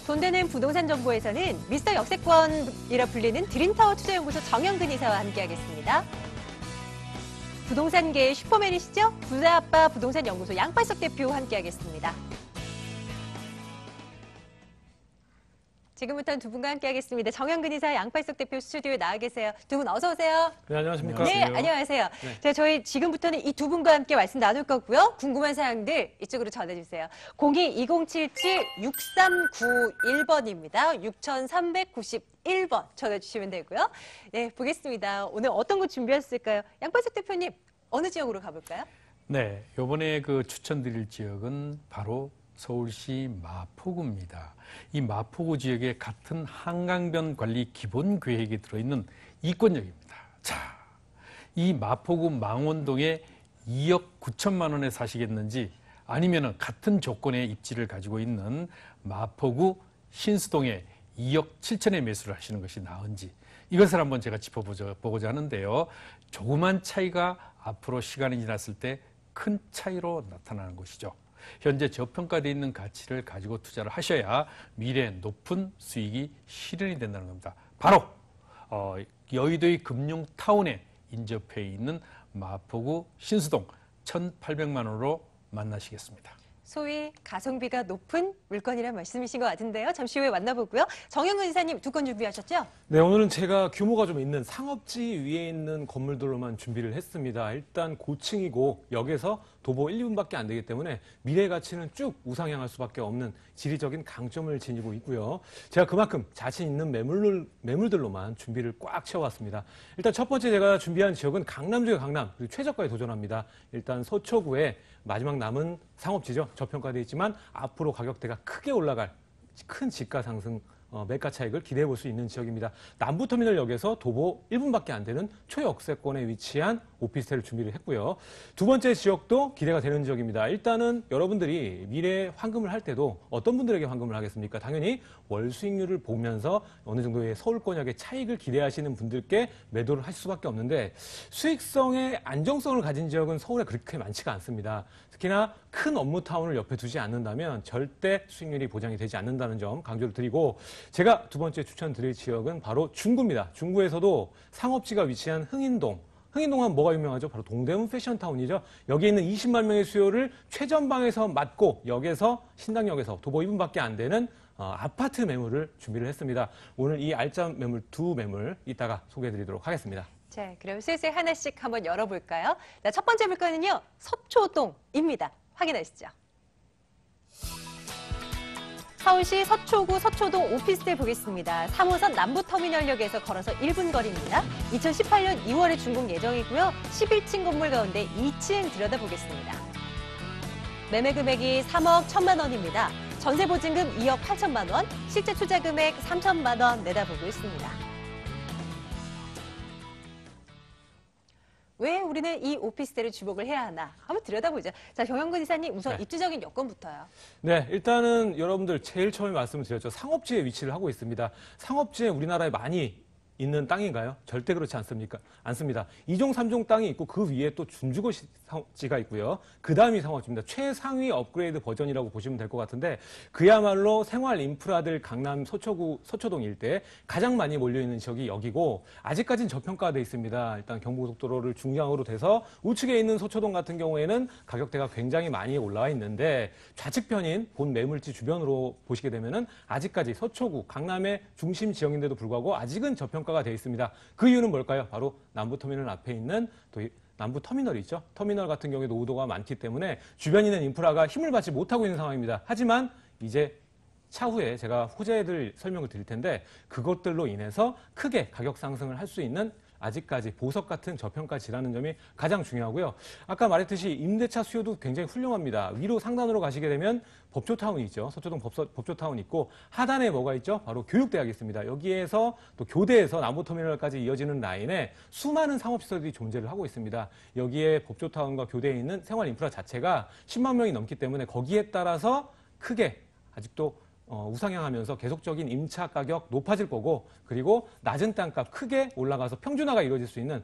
돈 되는 부동산 정보에서는 미스터 역세권이라 불리는 드림타워 투자연구소 정영근 이사와 함께하겠습니다. 부동산계의 슈퍼맨이시죠? 부자아빠 부동산 연구소 양팔석 대표 함께하겠습니다. 지금부터는 두 분과 함께하겠습니다. 정영근 이사, 양팔석 대표 스튜디오에 나와 계세요. 두 분 어서 오세요. 네, 안녕하십니까. 네, 안녕하세요. 네. 자, 저희 지금부터는 이 두 분과 함께 말씀 나눌 거고요. 궁금한 사항들 이쪽으로 전해주세요. 02-2077-6391번입니다. 6391번 전해주시면 되고요. 네, 보겠습니다. 오늘 어떤 거 준비했을까요? 양팔석 대표님, 어느 지역으로 가볼까요? 네, 이번에 그 추천드릴 지역은 바로 서울시 마포구입니다. 이 마포구 지역에 같은 한강변 관리 기본 계획이 들어있는 이권역입니다. 자, 이 마포구 망원동에 2억 9천만 원에 사시겠는지 아니면 같은 조건의 입지를 가지고 있는 마포구 신수동에 2억 7천에 매수를 하시는 것이 나은지 이것을 한번 제가 짚어보고자 하는데요. 조그만 차이가 앞으로 시간이 지났을 때 큰 차이로 나타나는 것이죠. 현재 저평가되어 있는 가치를 가지고 투자를 하셔야 미래에 높은 수익이 실현이 된다는 겁니다. 바로 여의도의 금융타운에 인접해 있는 마포구 신수동 1,800만 원으로 만나시겠습니다. 소위 가성비가 높은 물건이란 말씀이신 것 같은데요. 잠시 후에 만나보고요. 정영근 이사님 두 건 준비하셨죠? 네, 오늘은 제가 규모가 좀 있는 상업지 위에 있는 건물들로만 준비를 했습니다. 일단 고층이고 역에서 도보 1, 2분밖에 안 되기 때문에 미래 가치는 쭉 우상향할 수밖에 없는 지리적인 강점을 지니고 있고요. 제가 그만큼 자신 있는 매물들로만 준비를 꽉 채워왔습니다. 일단 첫 번째 제가 준비한 지역은 강남 중의 강남, 그리고 최저가에 도전합니다. 일단 서초구에 마지막 남은 상업지죠. 저평가되어 있지만 앞으로 가격대가 크게 올라갈 큰 집가 상승 매가 차익을 기대해 볼 수 있는 지역입니다. 남부터미널역에서 도보 1분밖에 안 되는 초역세권에 위치한 오피스텔을 준비를 했고요. 두 번째 지역도 기대가 되는 지역입니다. 일단은 여러분들이 미래에 환금을 할 때도 어떤 분들에게 환금을 하겠습니까? 당연히 월 수익률을 보면서 어느 정도의 서울권역의 차익을 기대하시는 분들께 매도를 하실 수밖에 없는데 수익성의 안정성을 가진 지역은 서울에 그렇게 많지가 않습니다. 특히나 큰 업무타운을 옆에 두지 않는다면 절대 수익률이 보장이 되지 않는다는 점 강조를 드리고 제가 두 번째 추천드릴 지역은 바로 중구입니다. 중구에서도 상업지가 위치한 흥인동. 흥인동은 뭐가 유명하죠? 바로 동대문 패션타운이죠. 여기에 있는 20만 명의 수요를 최전방에서 맞고 역에서 신당역에서 도보 2분밖에 안 되는 아파트 매물을 준비를 했습니다. 오늘 이 알짜 매물 두 매물 이따가 소개해드리도록 하겠습니다. 자, 그럼 슬슬 하나씩 한번 열어볼까요? 자, 첫 번째 물건은요, 서초동입니다. 확인하시죠. 서울시 서초구 서초동 오피스텔 보겠습니다. 3호선 남부터미널역에서 걸어서 1분 거리입니다. 2018년 2월에 준공 예정이고요. 11층 건물 가운데 2층 들여다보겠습니다. 매매 금액이 3억 1천만 원입니다. 전세 보증금 2억 8천만 원, 실제 투자 금액 3천만 원 내다보고 있습니다. 왜 우리는 이 오피스텔을 주목을 해야 하나? 한번 들여다보죠. 자, 정영근 이사님, 우선 네. 입지적인 여건부터요. 네, 일단은 여러분들 제일 처음에 말씀을 드렸죠. 상업지에 위치를 하고 있습니다. 상업지에 우리나라에 많이 있는 땅인가요? 절대 그렇지 않습니까? 않습니다. 2종, 3종 땅이 있고 그 위에 또 준주거지가 있고요. 그 다음이 상업지입니다. 최상위 업그레이드 버전이라고 보시면 될 것 같은데 그야말로 생활 인프라들 강남 서초구, 서초동 일대에 가장 많이 몰려있는 지역이 여기고 아직까지는 저평가되어 있습니다. 일단 경부고속도로를 중앙으로 돼서 우측에 있는 서초동 같은 경우에는 가격대가 굉장히 많이 올라와 있는데 좌측편인 본 매물지 주변으로 보시게 되면은 아직까지 서초구, 강남의 중심 지역인데도 불구하고 아직은 저평가가 되어 있습니다. 그 이유는 뭘까요? 바로 남부터미널 앞에 있는 또 남부터미널이 있죠. 터미널 같은 경우에 노후도가 많기 때문에 주변에 있는 인프라가 힘을 받지 못하고 있는 상황입니다. 하지만 이제 차후에 제가 호재들 설명을 드릴 텐데 그것들로 인해서 크게 가격 상승을 할 수 있는 아직까지 보석 같은 저평가지라는 점이 가장 중요하고요. 아까 말했듯이 임대차 수요도 굉장히 훌륭합니다. 위로 상단으로 가시게 되면 법조타운이 있죠. 서초동 법조타운 있고 하단에 뭐가 있죠? 바로 교육대학이 있습니다. 여기에서 또 교대에서 남부터미널까지 이어지는 라인에 수많은 상업시설들이 존재를 하고 있습니다. 여기에 법조타운과 교대에 있는 생활 인프라 자체가 10만 명이 넘기 때문에 거기에 따라서 크게 아직도 우상향하면서 계속적인 임차 가격 높아질 거고 그리고 낮은 땅값 크게 올라가서 평준화가 이루어질 수 있는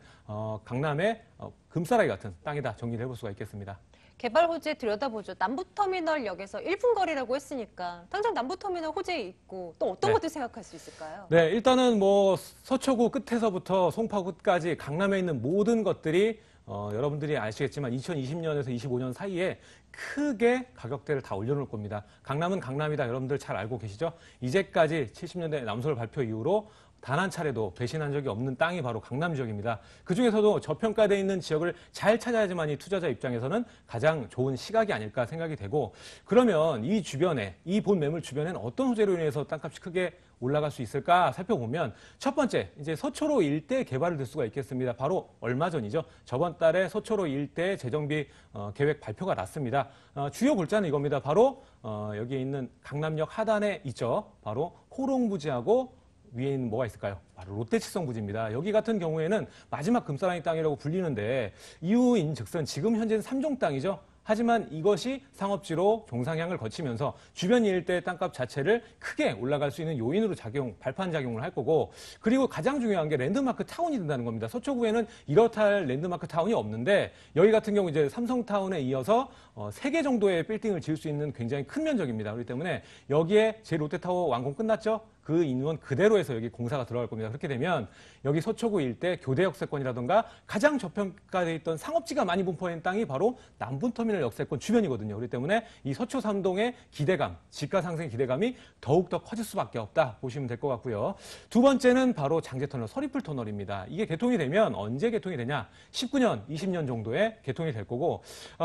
강남의 금싸라기 같은 땅이다 정리를 해볼 수가 있겠습니다. 개발 호재 들여다보죠. 남부터미널역에서 1분 거리라고 했으니까 당장 남부터미널 호재 있고 또 어떤 네. 것들 생각할 수 있을까요? 네, 일단은 뭐 서초구 끝에서부터 송파구 끝까지 강남에 있는 모든 것들이 여러분들이 아시겠지만 2020년에서 25년 사이에 크게 가격대를 다 올려놓을 겁니다. 강남은 강남이다. 여러분들 잘 알고 계시죠? 이제까지 70년대 남서울 발표 이후로 단 한 차례도 배신한 적이 없는 땅이 바로 강남 지역입니다. 그중에서도 저평가되어 있는 지역을 잘 찾아야지만 이 투자자 입장에서는 가장 좋은 시각이 아닐까 생각이 되고 그러면 이 주변에, 이 본 매물 주변에는 어떤 호재로 인해서 땅값이 크게 올라갈 수 있을까 살펴보면 첫 번째, 이제 서초로 일대 개발을 들 수가 있겠습니다. 바로 얼마 전이죠. 저번 달에 서초로 일대 재정비 계획 발표가 났습니다. 주요 골자는 이겁니다. 바로 여기에 있는 강남역 하단에 있죠. 바로 호롱부지하고 위에 있는 뭐가 있을까요? 바로 롯데치성부지입니다. 여기 같은 경우에는 마지막 금사랑이 땅이라고 불리는데 이유인 즉슨 지금 현재는 3종 땅이죠. 하지만 이것이 상업지로 종상향을 거치면서 주변 일대 땅값 자체를 크게 올라갈 수 있는 요인으로 발판 작용을 할 거고 그리고 가장 중요한 게 랜드마크 타운이 된다는 겁니다. 서초구에는 이렇다 할 랜드마크 타운이 없는데 여기 같은 경우 이제 삼성타운에 이어서 3개 정도의 빌딩을 지을 수 있는 굉장히 큰 면적입니다. 그렇기 때문에 여기에 제 롯데타워 완공 끝났죠? 그 인원 그대로 해서 여기 공사가 들어갈 겁니다. 그렇게 되면 여기 서초구 일대 교대 역세권이라든가 가장 저평가되어 있던 상업지가 많이 분포된 땅이 바로 남부터미널 역세권 주변이거든요. 그렇기 때문에 이 서초 3동의 기대감, 지가 상승의 기대감이 더욱더 커질 수밖에 없다 보시면 될 것 같고요. 두 번째는 바로 장제터널, 서리풀 터널입니다. 이게 개통이 되면 언제 개통이 되냐? 19년, 20년 정도에 개통이 될 거고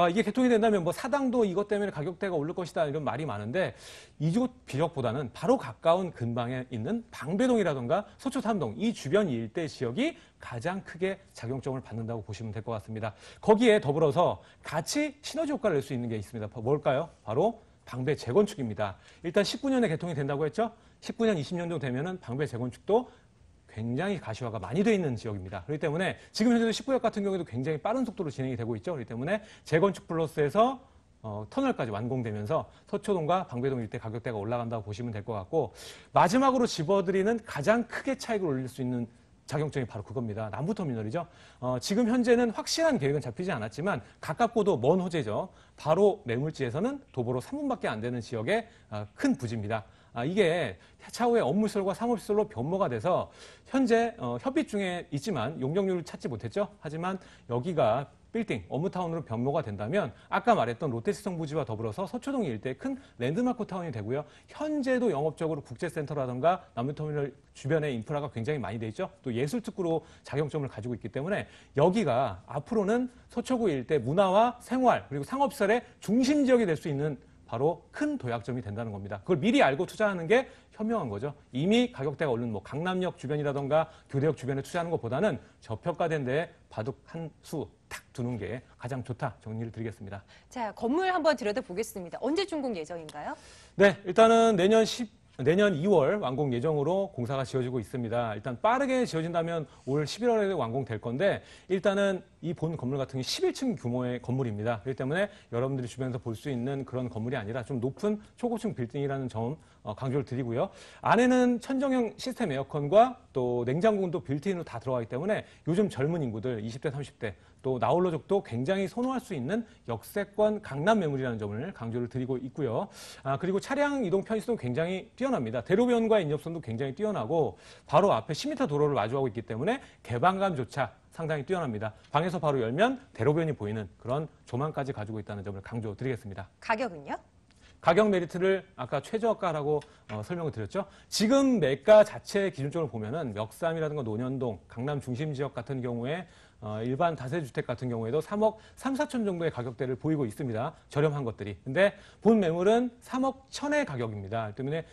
이게 개통이 된다면 뭐 사당도 이것 때문에 가격대가 오를 것이다 이런 말이 많은데 이쪽 지역보다는 바로 가까운 근방에 있는 방배동이라든가 서초 3동 이 주변 일대 지역이 가장 크게 작용점을 받는다고 보시면 될 것 같습니다. 거기에 더불어서 같이 시너지 효과를 낼 수 있는 게 있습니다. 뭘까요? 바로 방배 재건축입니다. 일단 19년에 개통이 된다고 했죠? 19년, 20년 정도 되면은 방배 재건축도 굉장히 가시화가 많이 돼 있는 지역입니다. 그렇기 때문에 지금 현재도 19역 같은 경우에도 굉장히 빠른 속도로 진행이 되고 있죠. 그렇기 때문에 재건축 플러스에서 터널까지 완공되면서 서초동과 방배동 일대 가격대가 올라간다고 보시면 될 것 같고 마지막으로 집어드리는 가장 크게 차익을 올릴 수 있는 작용점이 바로 그겁니다. 남부터미널이죠. 지금 현재는 확실한 계획은 잡히지 않았지만 가깝고도 먼 호재죠. 바로 매물지에서는 도보로 3분밖에 안 되는 지역의 큰 부지입니다. 이게 차후에 업무시설과 상업시설로 변모가 돼서 현재 협의 중에 있지만 용적률을 찾지 못했죠. 하지만 여기가 빌딩, 업무타운으로 변모가 된다면 아까 말했던 롯데시성 부지와 더불어서 서초동 일대의 큰 랜드마크 타운이 되고요. 현재도 영업적으로 국제센터라든가 남부터미널 주변에 인프라가 굉장히 많이 돼 있죠. 또 예술특구로 작용점을 가지고 있기 때문에 여기가 앞으로는 서초구 일대 문화와 생활 그리고 상업시설의 중심 지역이 될 수 있는 바로 큰 도약점이 된다는 겁니다. 그걸 미리 알고 투자하는 게 현명한 거죠. 이미 가격대가 오른 뭐 강남역 주변이라던가 교대역 주변에 투자하는 것보다는 저평가된 데에 바둑 한 수 탁 두는 게 가장 좋다 정리를 드리겠습니다. 자, 건물 한번 들여다보겠습니다. 언제 준공 예정인가요? 네, 일단은 내년 2월 완공 예정으로 공사가 지어지고 있습니다. 일단 빠르게 지어진다면 올 11월에 완공될 건데 일단은 이 본 건물 같은 경우 11층 규모의 건물입니다. 그렇기 때문에 여러분들이 주변에서 볼 수 있는 그런 건물이 아니라 좀 높은 초고층 빌딩이라는 점 강조를 드리고요. 안에는 천정형 시스템 에어컨과 또 냉장고도 빌트인으로 다 들어가기 때문에 요즘 젊은 인구들 20대, 30대 또 나홀로족도 굉장히 선호할 수 있는 역세권 강남 매물이라는 점을 강조를 드리고 있고요. 그리고 차량 이동 편의성도 굉장히 뛰어납니다. 대로변과 인접선도 굉장히 뛰어나고 바로 앞에 10m 도로를 마주하고 있기 때문에 개방감조차 상당히 뛰어납니다. 방에서 바로 열면 대로변이 보이는 그런 조망까지 가지고 있다는 점을 강조드리겠습니다. 가격은요? 가격 메리트를 아까 최저가라고 설명을 드렸죠. 지금 매가 자체 기준적으로 보면은 역삼이라든가 논현동, 강남 중심 지역 같은 경우에 일반 다세주택 같은 경우에도 3억 3, 4천 정도의 가격대를 보이고 있습니다. 저렴한 것들이. 근데 본 매물은 3억 1천의 가격입니다. 때문에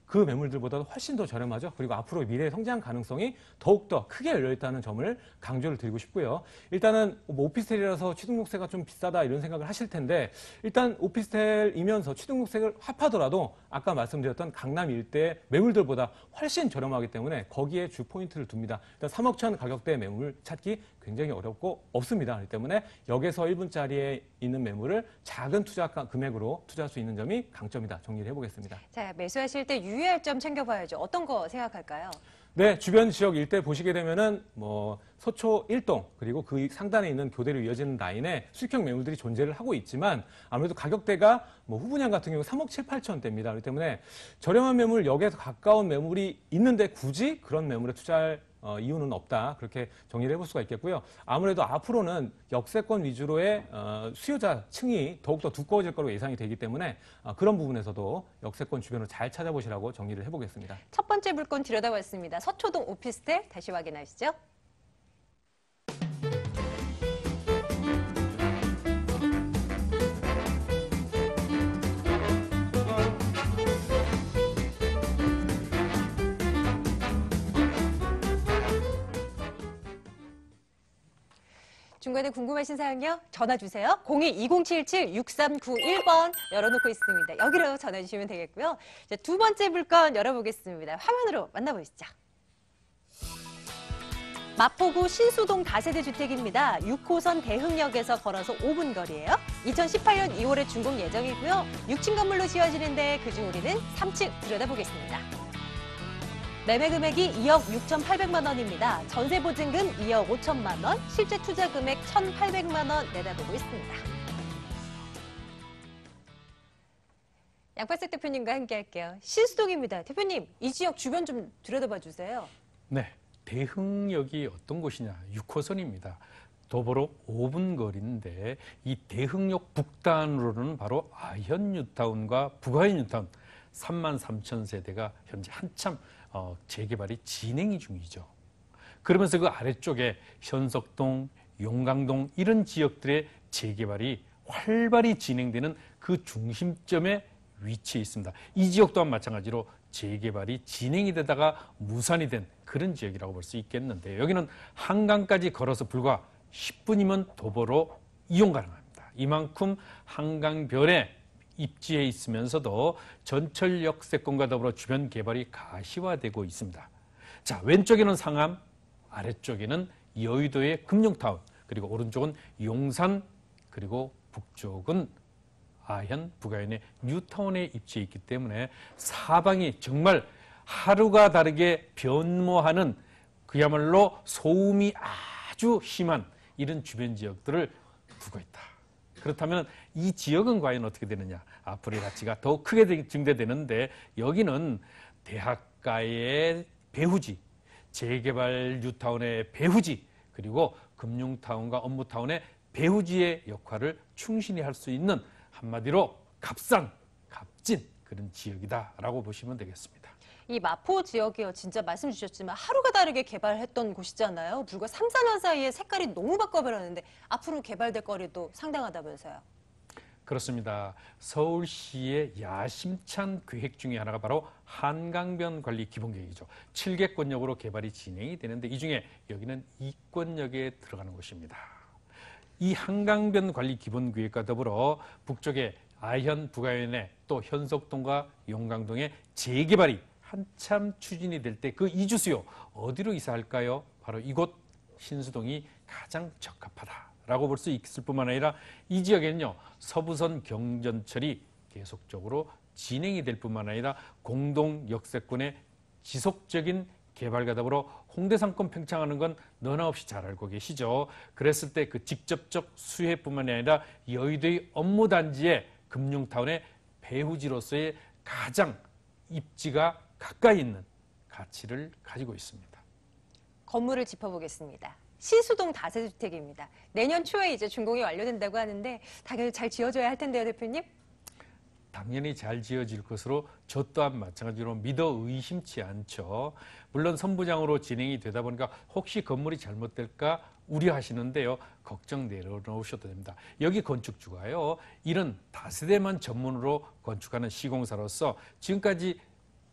그 매물들보다도 훨씬 더 저렴하죠. 그리고 앞으로 미래 성장 가능성이 더욱더 크게 열려있다는 점을 강조를 드리고 싶고요. 일단은 뭐 오피스텔이라서 취등록세가 좀 비싸다 이런 생각을 하실 텐데 일단 오피스텔이면서 취등록세를 합하더라도 아까 말씀드렸던 강남 일대 매물들보다 훨씬 저렴하기 때문에 거기에 주 포인트를 둡니다. 일단 3억 천 가격대 매물 찾기 굉장히 어렵고 없습니다. 그렇기 때문에 역에서 1분짜리에 있는 매물을 작은 투자 금액으로 투자할 수 있는 점이 강점이다. 정리를 해보겠습니다. 자, 매수하실 때 유의할 점 챙겨봐야죠. 어떤 거 생각할까요? 네, 주변 지역 일대 보시게 되면은 뭐 서초 1동 그리고 그 상단에 있는 교대로 이어지는 라인에 수익형 매물들이 존재를 하고 있지만 아무래도 가격대가 뭐 후분양 같은 경우 3억 7, 8천대입니다. 그렇기 때문에 저렴한 매물 역에서 가까운 매물이 있는데 굳이 그런 매물에 투자할 이유는 없다. 그렇게 정리를 해볼 수가 있겠고요. 아무래도 앞으로는 역세권 위주로의 수요자 층이 더욱더 두꺼워질 거로 예상이 되기 때문에 그런 부분에서도 역세권 주변을 잘 찾아보시라고 정리를 해보겠습니다. 첫 번째 물건 들여다봤습니다. 서초동 오피스텔 다시 확인하시죠. 중간에 궁금하신 사항요? 전화 주세요. 02-2077-6391번 열어놓고 있습니다. 여기로 전화 주시면 되겠고요. 자, 두 번째 물건 열어보겠습니다. 화면으로 만나보시죠. 마포구 신수동 다세대 주택입니다. 6호선 대흥역에서 걸어서 5분 거리예요. 2018년 2월에 준공 예정이고요. 6층 건물로 지어지는데 그중 우리는 3층 들여다보겠습니다. 매매 금액이 2억 6,800만 원입니다. 전세 보증금 2억 5천만 원, 실제 투자 금액 1,800만 원 내다보고 있습니다. 양팔색 대표님과 함께 할게요. 신수동입니다. 대표님, 이 지역 주변 좀 들여다봐 주세요. 네, 대흥역이 어떤 곳이냐? 6호선입니다. 도보로 5분 거리인데 이 대흥역 북단으로는 바로 아현 뉴타운과 북아현 뉴타운 33,000세대가 현재 한참 재개발이 진행 중이죠. 그러면서 그 아래쪽에 현석동, 용강동 이런 지역들의 재개발이 활발히 진행되는 그 중심점에 위치해 있습니다. 이 지역 또한 마찬가지로 재개발이 진행이 되다가 무산이 된 그런 지역이라고 볼 수 있겠는데 여기는 한강까지 걸어서 불과 10분이면 도보로 이용 가능합니다. 이만큼 한강변에 입지해 있으면서도 전철 역세권과 더불어 주변 개발이 가시화되고 있습니다. 자, 왼쪽에는 상암, 아래쪽에는 여의도의 금융타운, 그리고 오른쪽은 용산, 그리고 북쪽은 아현, 북아현의 뉴타운에 입지해 있기 때문에 사방이 정말 하루가 다르게 변모하는 그야말로 소음이 아주 심한 이런 주변 지역들을 두고 있다. 그렇다면 이 지역은 과연 어떻게 되느냐? 앞으로의 가치가 더 크게 증대되는데 여기는 대학가의 배후지, 재개발 뉴타운의 배후지, 그리고 금융타운과 업무타운의 배후지의 역할을 충실히 할 수 있는 한마디로 값싼, 값진 그런 지역이다라고 보시면 되겠습니다. 이 마포 지역이요, 진짜 말씀 주셨지만 하루가 다르게 개발했던 곳이잖아요. 불과 3, 4년 사이에 색깔이 너무 바꿔버렸는데 앞으로 개발될 거리도 상당하다면서요. 그렇습니다. 서울시의 야심찬 계획 중에 하나가 바로 한강변 관리 기본계획이죠. 7개 권역으로 개발이 진행이 되는데 이 중에 여기는 이권역에 들어가는 곳입니다. 이 한강변 관리 기본계획과 더불어 북쪽에 아현 부가연에 또 현석동과 용강동의 재개발이 한참 추진이 될 때 그 이주수요 어디로 이사할까요? 바로 이곳 신수동이 가장 적합하다라고 볼 수 있을 뿐만 아니라 이 지역에는요 서부선 경전철이 계속적으로 진행이 될 뿐만 아니라 공동 역세권의 지속적인 개발과 더불어 홍대 상권 팽창하는 건 너나 없이 잘 알고 계시죠. 그랬을 때 그 직접적 수혜뿐만 아니라 여의도의 업무단지의 금융타운의 배후지로서의 가장 입지가 가까이 있는 가치를 가지고 있습니다. 건물을 짚어보겠습니다. 신수동 다세주택입니다. 내년 초에 이제 준공이 완료된다고 하는데 당연히 잘 지어져야 할 텐데요, 대표님? 당연히 잘 지어질 것으로 저 또한 마찬가지로 믿어 의심치 않죠. 물론 선부장으로 진행이 되다 보니까 혹시 건물이 잘못될까 우려하시는데요. 걱정 내려놓으셔도 됩니다. 여기 건축주가요. 이런 다세대만 전문으로 건축하는 시공사로서 지금까지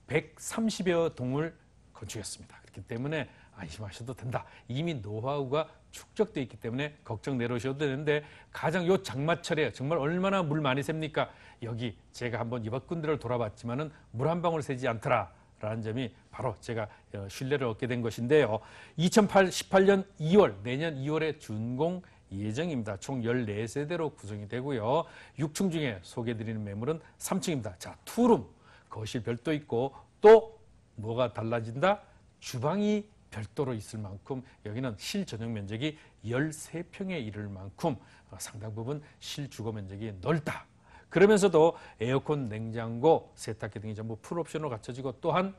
130여 동을 건축했습니다. 그렇기 때문에 안심하셔도 된다. 이미 노하우가 축적되어 있기 때문에 걱정 내려오셔도 되는데 가장 요 장마철에 정말 얼마나 물 많이 셉니까? 여기 제가 한번 이번 군데를 돌아봤지만은 물 한 방울 새지 않더라라는 점이 바로 제가 신뢰를 얻게 된 것인데요. 2018년 2월 내년 2월에 준공 예정입니다. 총 14세대로 구성이 되고요. 6층 중에 소개해드리는 매물은 3층입니다. 자, 투룸, 거실 별도 있고 또 뭐가 달라진다? 주방이 별도로 있을 만큼 여기는 실전용 면적이 13평에 이를 만큼 상당 부분 실주거 면적이 넓다. 그러면서도 에어컨, 냉장고, 세탁기 등이 전부 풀옵션으로 갖춰지고 또한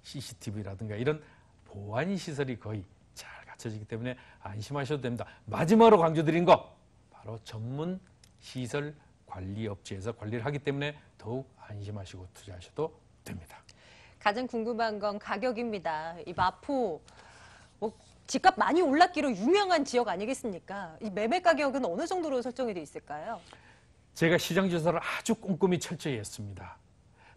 CCTV라든가 이런 보안 시설이 거의 잘 갖춰지기 때문에 안심하셔도 됩니다. 마지막으로 강조드린 거 바로 전문 시설 관리 업체에서 관리를 하기 때문에 더욱 안심하시고 투자하셔도 됩니다. 가장 궁금한 건 가격입니다. 이 마포 집값 많이 올랐기로 유명한 지역 아니겠습니까? 이 매매 가격은 어느 정도로 설정이 돼 있을까요? 제가 시장 조사를 아주 꼼꼼히 철저히 했습니다.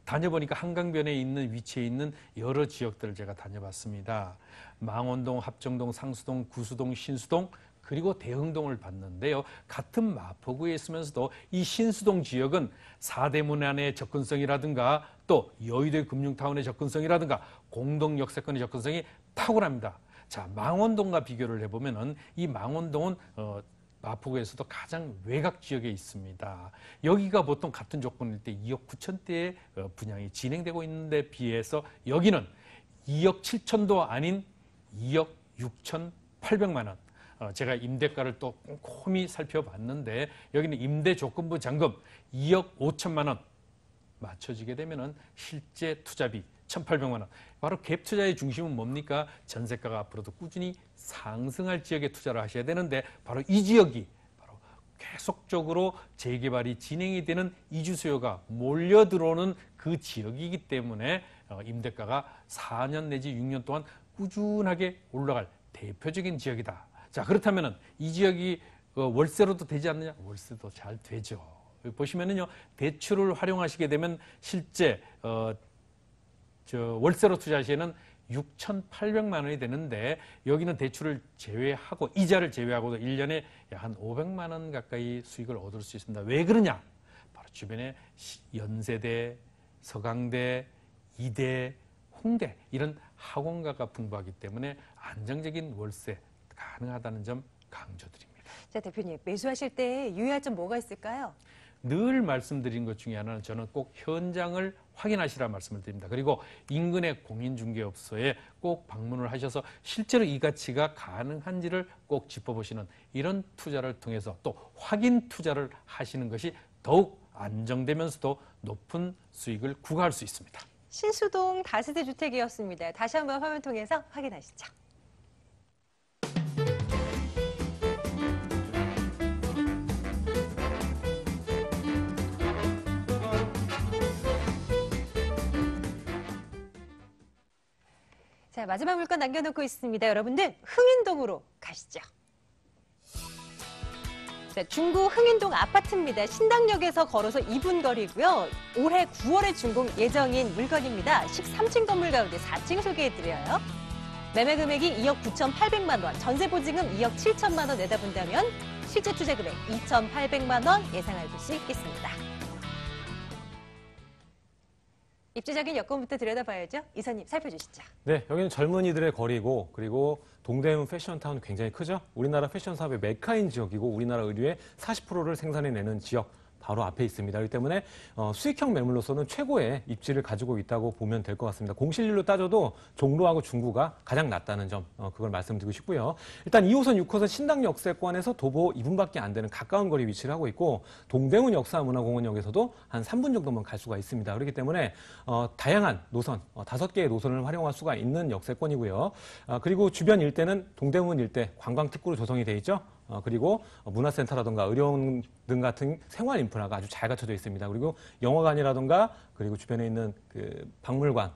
다녀보니까 한강변에 있는 위치에 있는 여러 지역들을 제가 다녀봤습니다. 망원동, 합정동, 상수동, 구수동, 신수동 그리고 대흥동을 봤는데요. 같은 마포구에 있으면서도 이 신수동 지역은 사대문 안의 접근성이라든가 또 여의도의 금융타운의 접근성이라든가 공동 역세권의 접근성이 탁월합니다. 자, 망원동과 비교를 해보면은 이 망원동은 마포구에서도 가장 외곽 지역에 있습니다. 여기가 보통 같은 조건일 때 2억 9천대의 분양이 진행되고 있는데 비해서 여기는 2억 7천도 아닌 2억 6천 8백만 원. 제가 임대가를 또 꼼꼼히 살펴봤는데 여기는 임대조건부 잔금 2억 5천만 원 맞춰지게 되면은 실제 투자비 1,800만 원. 바로 갭 투자의 중심은 뭡니까? 전세가가 앞으로도 꾸준히 상승할 지역에 투자를 하셔야 되는데 바로 이 지역이 바로 계속적으로 재개발이 진행이 되는 이주 수요가 몰려 들어오는 그 지역이기 때문에 임대가가 4년 내지 6년 동안 꾸준하게 올라갈 대표적인 지역이다. 자, 그렇다면은 이 지역이 월세로도 되지 않느냐? 월세도 잘 되죠. 여기 보시면은요, 대출을 활용하시게 되면 실제 월세로 투자할 시에는 6,800만 원이 되는데 여기는 대출을 제외하고 이자를 제외하고도 1년에 약 한 500만 원 가까이 수익을 얻을 수 있습니다. 왜 그러냐? 바로 주변에 연세대, 서강대, 이대, 홍대 이런 학원가가 풍부하기 때문에 안정적인 월세 가능하다는 점 강조드립니다. 자, 대표님 매수하실 때 유의할 점 뭐가 있을까요? 늘 말씀드린 것 중에 하나는 저는 꼭 현장을 확인하시라 말씀을 드립니다. 그리고 인근의 공인중개업소에 꼭 방문을 하셔서 실제로 이 가치가 가능한지를 꼭 짚어보시는 이런 투자를 통해서 또 확인 투자를 하시는 것이 더욱 안정되면서도 높은 수익을 구가할 수 있습니다. 신수동 다세대 주택이었습니다. 다시 한번 화면 통해서 확인하시죠. 자, 마지막 물건 남겨놓고 있습니다. 여러분들 흥인동으로 가시죠. 자, 자, 중구 흥인동 아파트입니다. 신당역에서 걸어서 2분 거리고요. 올해 9월에 준공 예정인 물건입니다. 13층 건물 가운데 4층 소개해드려요. 매매 금액이 2억 9,800만 원, 전세 보증금 2억 7천만 원 내다본다면 실제 투자 금액 2,800만 원 예상할 수 있겠습니다. 입지적인 여건부터 들여다봐야죠. 이사님 살펴주시죠. 네, 여기는 젊은이들의 거리고 그리고 동대문 패션타운 굉장히 크죠. 우리나라 패션 사업의 메카인 지역이고 우리나라 의류의 40%를 생산해내는 지역 바로 앞에 있습니다. 그렇기 때문에 수익형 매물로서는 최고의 입지를 가지고 있다고 보면 될 것 같습니다. 공실률로 따져도 종로하고 중구가 가장 낮다는 점 그걸 말씀드리고 싶고요. 일단 2호선, 6호선 신당 역세권에서 도보 2분밖에 안 되는 가까운 거리 위치를 하고 있고 동대문 역사문화공원역에서도 한 3분 정도만 갈 수가 있습니다. 그렇기 때문에 다양한 노선, 5개의 노선을 활용할 수가 있는 역세권이고요. 그리고 주변 일대는 동대문 일대 관광특구로 조성이 돼 있죠. 그리고 문화센터라든가 의료원 등 같은 생활 인프라가 아주 잘 갖춰져 있습니다. 그리고 영화관이라든가 그리고 주변에 있는 그 박물관,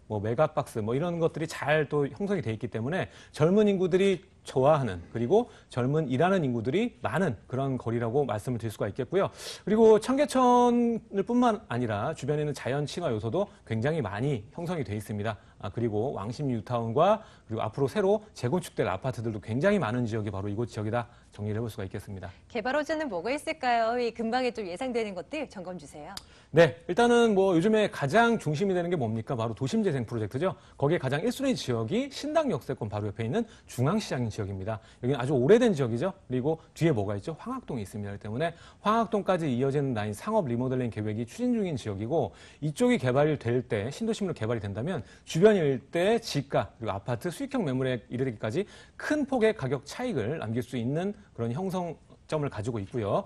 뭐 메가박스 뭐 이런 것들이 잘 또 형성이 돼 있기 때문에 젊은 인구들이 좋아하는 그리고 젊은 일하는 인구들이 많은 그런 거리라고 말씀을 드릴 수가 있겠고요. 그리고 청계천을 뿐만 아니라 주변에 있는 자연 친화 요소도 굉장히 많이 형성이 돼 있습니다. 그리고 왕십 뉴타운과 그리고 앞으로 새로 재건축될 아파트들도 굉장히 많은 지역이 바로 이곳 지역이다 정리를 해볼 수가 있겠습니다. 개발 호재는 뭐가 있을까요? 이 근방에 좀 예상되는 것들 점검 주세요. 네, 일단은 뭐 요즘에 가장 중심이 되는 게 뭡니까? 바로 도심재생 프로젝트죠. 거기에 가장 1순위 지역이 신당 역세권 바로 옆에 있는 중앙시장인 지역입니다. 여기는 아주 오래된 지역이죠. 그리고 뒤에 뭐가 있죠? 황학동이 있습니다. 그렇기 때문에 황학동까지 이어지는 라인 상업 리모델링 계획이 추진 중인 지역이고 이쪽이 개발이 될 때 신도심으로 개발이 된다면 주변 일대 지가 그리고 아파트 수익형 매물에 이르기까지 큰 폭의 가격 차익을 남길 수 있는 그런 형성점을 가지고 있고요.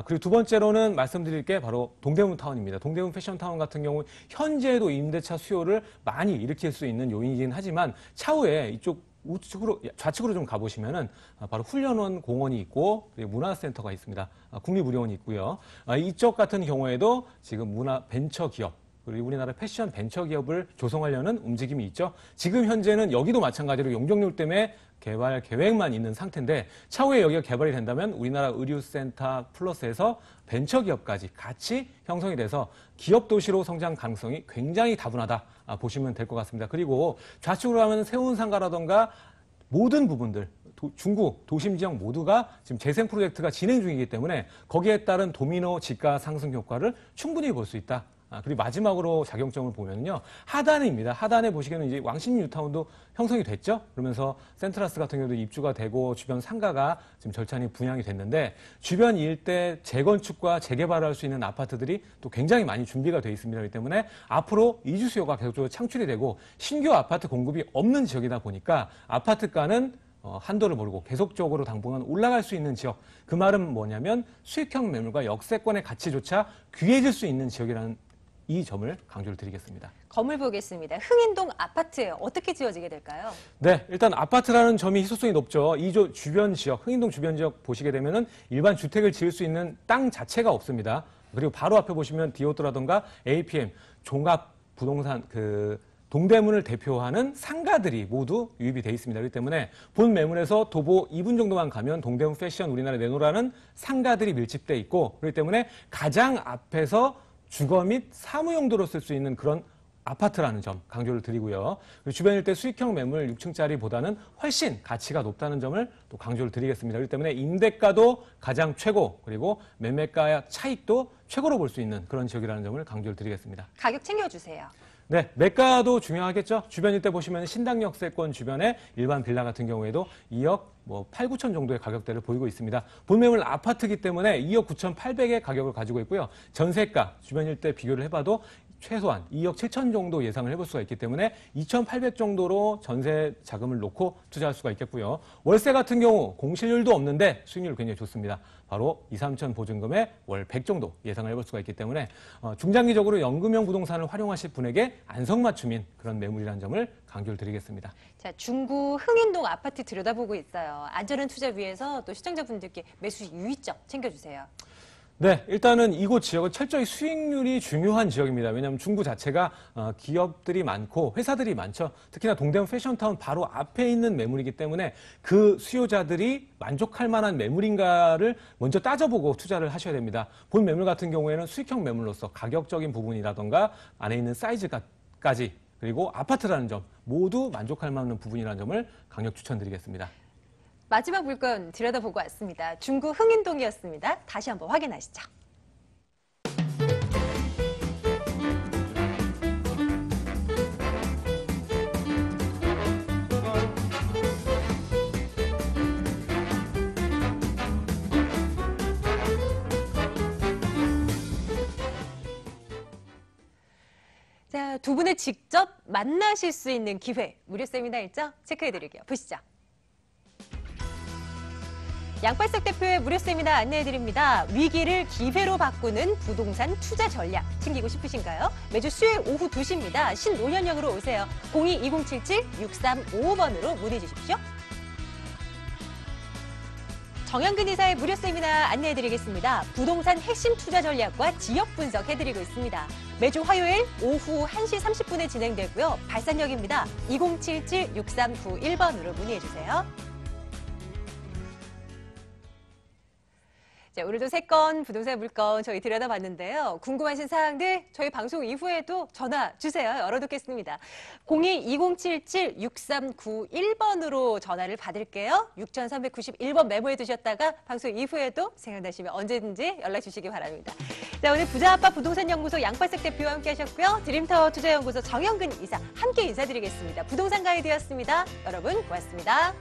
그리고 두 번째로는 말씀드릴 게 바로 동대문 타운입니다. 동대문 패션타운 같은 경우 현재도 임대차 수요를 많이 일으킬 수 있는 요인이긴 하지만 차후에 이쪽 좌측으로 좀 가보시면은 바로 훈련원 공원이 있고 그리고 문화센터가 있습니다. 국립의료원이 있고요. 이쪽 같은 경우에도 지금 문화 벤처 기업 그리고 우리나라 패션 벤처 기업을 조성하려는 움직임이 있죠. 지금 현재는 여기도 마찬가지로 용적률 때문에 개발 계획만 있는 상태인데 차후에 여기가 개발이 된다면 우리나라 의류센터 플러스에서 벤처 기업까지 같이 형성이 돼서 기업 도시로 성장 가능성이 굉장히 다분하다 보시면 될 것 같습니다. 그리고 좌측으로 가면 세운상가라던가 모든 부분들 중구 도심 지역 모두가 지금 재생 프로젝트가 진행 중이기 때문에 거기에 따른 도미노 지가 상승 효과를 충분히 볼 수 있다. 그리고 마지막으로 작용점을 보면요. 하단입니다. 하단에 보시기에는 이제 왕십 뉴타운도 형성이 됐죠. 그러면서 센트라스 같은 경우도 입주가 되고 주변 상가가 지금 절찬히 분양이 됐는데 주변 일대 재건축과 재개발할 수 있는 아파트들이 또 굉장히 많이 준비가 돼 있습니다. 그렇기 때문에 앞으로 이주 수요가 계속적으로 창출이 되고 신규 아파트 공급이 없는 지역이다 보니까 아파트가는 한도를 모르고 계속적으로 당분간 올라갈 수 있는 지역. 그 말은 뭐냐면 수익형 매물과 역세권의 가치조차 귀해질 수 있는 지역이라는 이 점을 강조를 드리겠습니다. 건물 보겠습니다. 흥인동 아파트 어떻게 지어지게 될까요? 네, 일단 아파트라는 점이 희소성이 높죠. 이 주변 지역, 흥인동 주변 지역 보시게 되면은 일반 주택을 지을 수 있는 땅 자체가 없습니다. 그리고 바로 앞에 보시면 디오토라던가 APM, 종합 부동산 동대문을 대표하는 상가들이 모두 유입이 돼 있습니다. 그렇기 때문에 본 매물에서 도보 2분 정도만 가면 동대문 패션 우리나라 내노라는 상가들이 밀집돼 있고 그렇기 때문에 가장 앞에서 주거 및 사무 용도로 쓸 수 있는 그런 아파트라는 점 강조를 드리고요. 그리고 주변 일대 수익형 매물 6층짜리보다는 훨씬 가치가 높다는 점을 또 강조를 드리겠습니다. 그렇기 때문에 임대가도 가장 최고 그리고 매매가 차익도 최고로 볼 수 있는 그런 지역이라는 점을 강조를 드리겠습니다. 가격 챙겨주세요. 네, 매가도 중요하겠죠. 주변 일대 보시면 신당역세권 주변에 일반 빌라 같은 경우에도 2억 8, 9천 정도의 가격대를 보이고 있습니다. 본매물 아파트이기 때문에 2억 9,800의 가격을 가지고 있고요. 전세가 주변 일대 비교를 해봐도 최소한 2억 7천 정도 예상을 해볼 수가 있기 때문에 2,800 정도로 전세 자금을 놓고 투자할 수가 있겠고요. 월세 같은 경우 공실률도 없는데 수익률 굉장히 좋습니다. 바로 2, 3천 보증금에 월 100 정도 예상을 해볼 수가 있기 때문에 중장기적으로 연금형 부동산을 활용하실 분에게 안성맞춤인 그런 매물이라는 점을 강조를 드리겠습니다. 자, 중구 흥인동 아파트 들여다보고 있어요. 안전한 투자 위해서 또 시청자분들께 매수 유의점 챙겨주세요. 네, 일단은 이곳 지역은 철저히 수익률이 중요한 지역입니다. 왜냐하면 중구 자체가 기업들이 많고 회사들이 많죠. 특히나 동대문 패션타운 바로 앞에 있는 매물이기 때문에 그 수요자들이 만족할 만한 매물인가를 먼저 따져보고 투자를 하셔야 됩니다. 본 매물 같은 경우에는 수익형 매물로서 가격적인 부분이라던가 안에 있는 사이즈까지 그리고 아파트라는 점 모두 만족할 만한 부분이라는 점을 강력 추천드리겠습니다. 마지막 물건 들여다보고 왔습니다. 중구 흥인동이었습니다. 다시 한번 확인하시죠. 자, 두 분을 직접 만나실 수 있는 기회, 무료 세미나 일정 체크해드릴게요. 보시죠. 양발석 대표의 무료 세미나 안내해드립니다. 위기를 기회로 바꾸는 부동산 투자 전략 챙기고 싶으신가요? 매주 수요일 오후 2시입니다. 신노년형으로 오세요. 02-2077-6355번으로 문의 주십시오. 정영근 이사의 무료 세미나 안내해드리겠습니다. 부동산 핵심 투자 전략과 지역 분석해드리고 있습니다. 매주 화요일 오후 1시 30분에 진행되고요. 발산역입니다. 2077-6391번으로 문의해주세요. 자, 오늘도 세 건 부동산 물건 저희 들여다봤는데요. 궁금하신 사항들 저희 방송 이후에도 전화 주세요. 열어놓겠습니다. 02-2077-6391번으로 전화를 받을게요. 6391번 메모해 두셨다가 방송 이후에도 생각나시면 언제든지 연락 주시기 바랍니다. 자, 오늘 부자아빠 부동산연구소 양발석 대표와 함께 하셨고요. 드림타워 투자연구소 정영근 이사 함께 인사드리겠습니다. 부동산 가이드였습니다. 여러분 고맙습니다.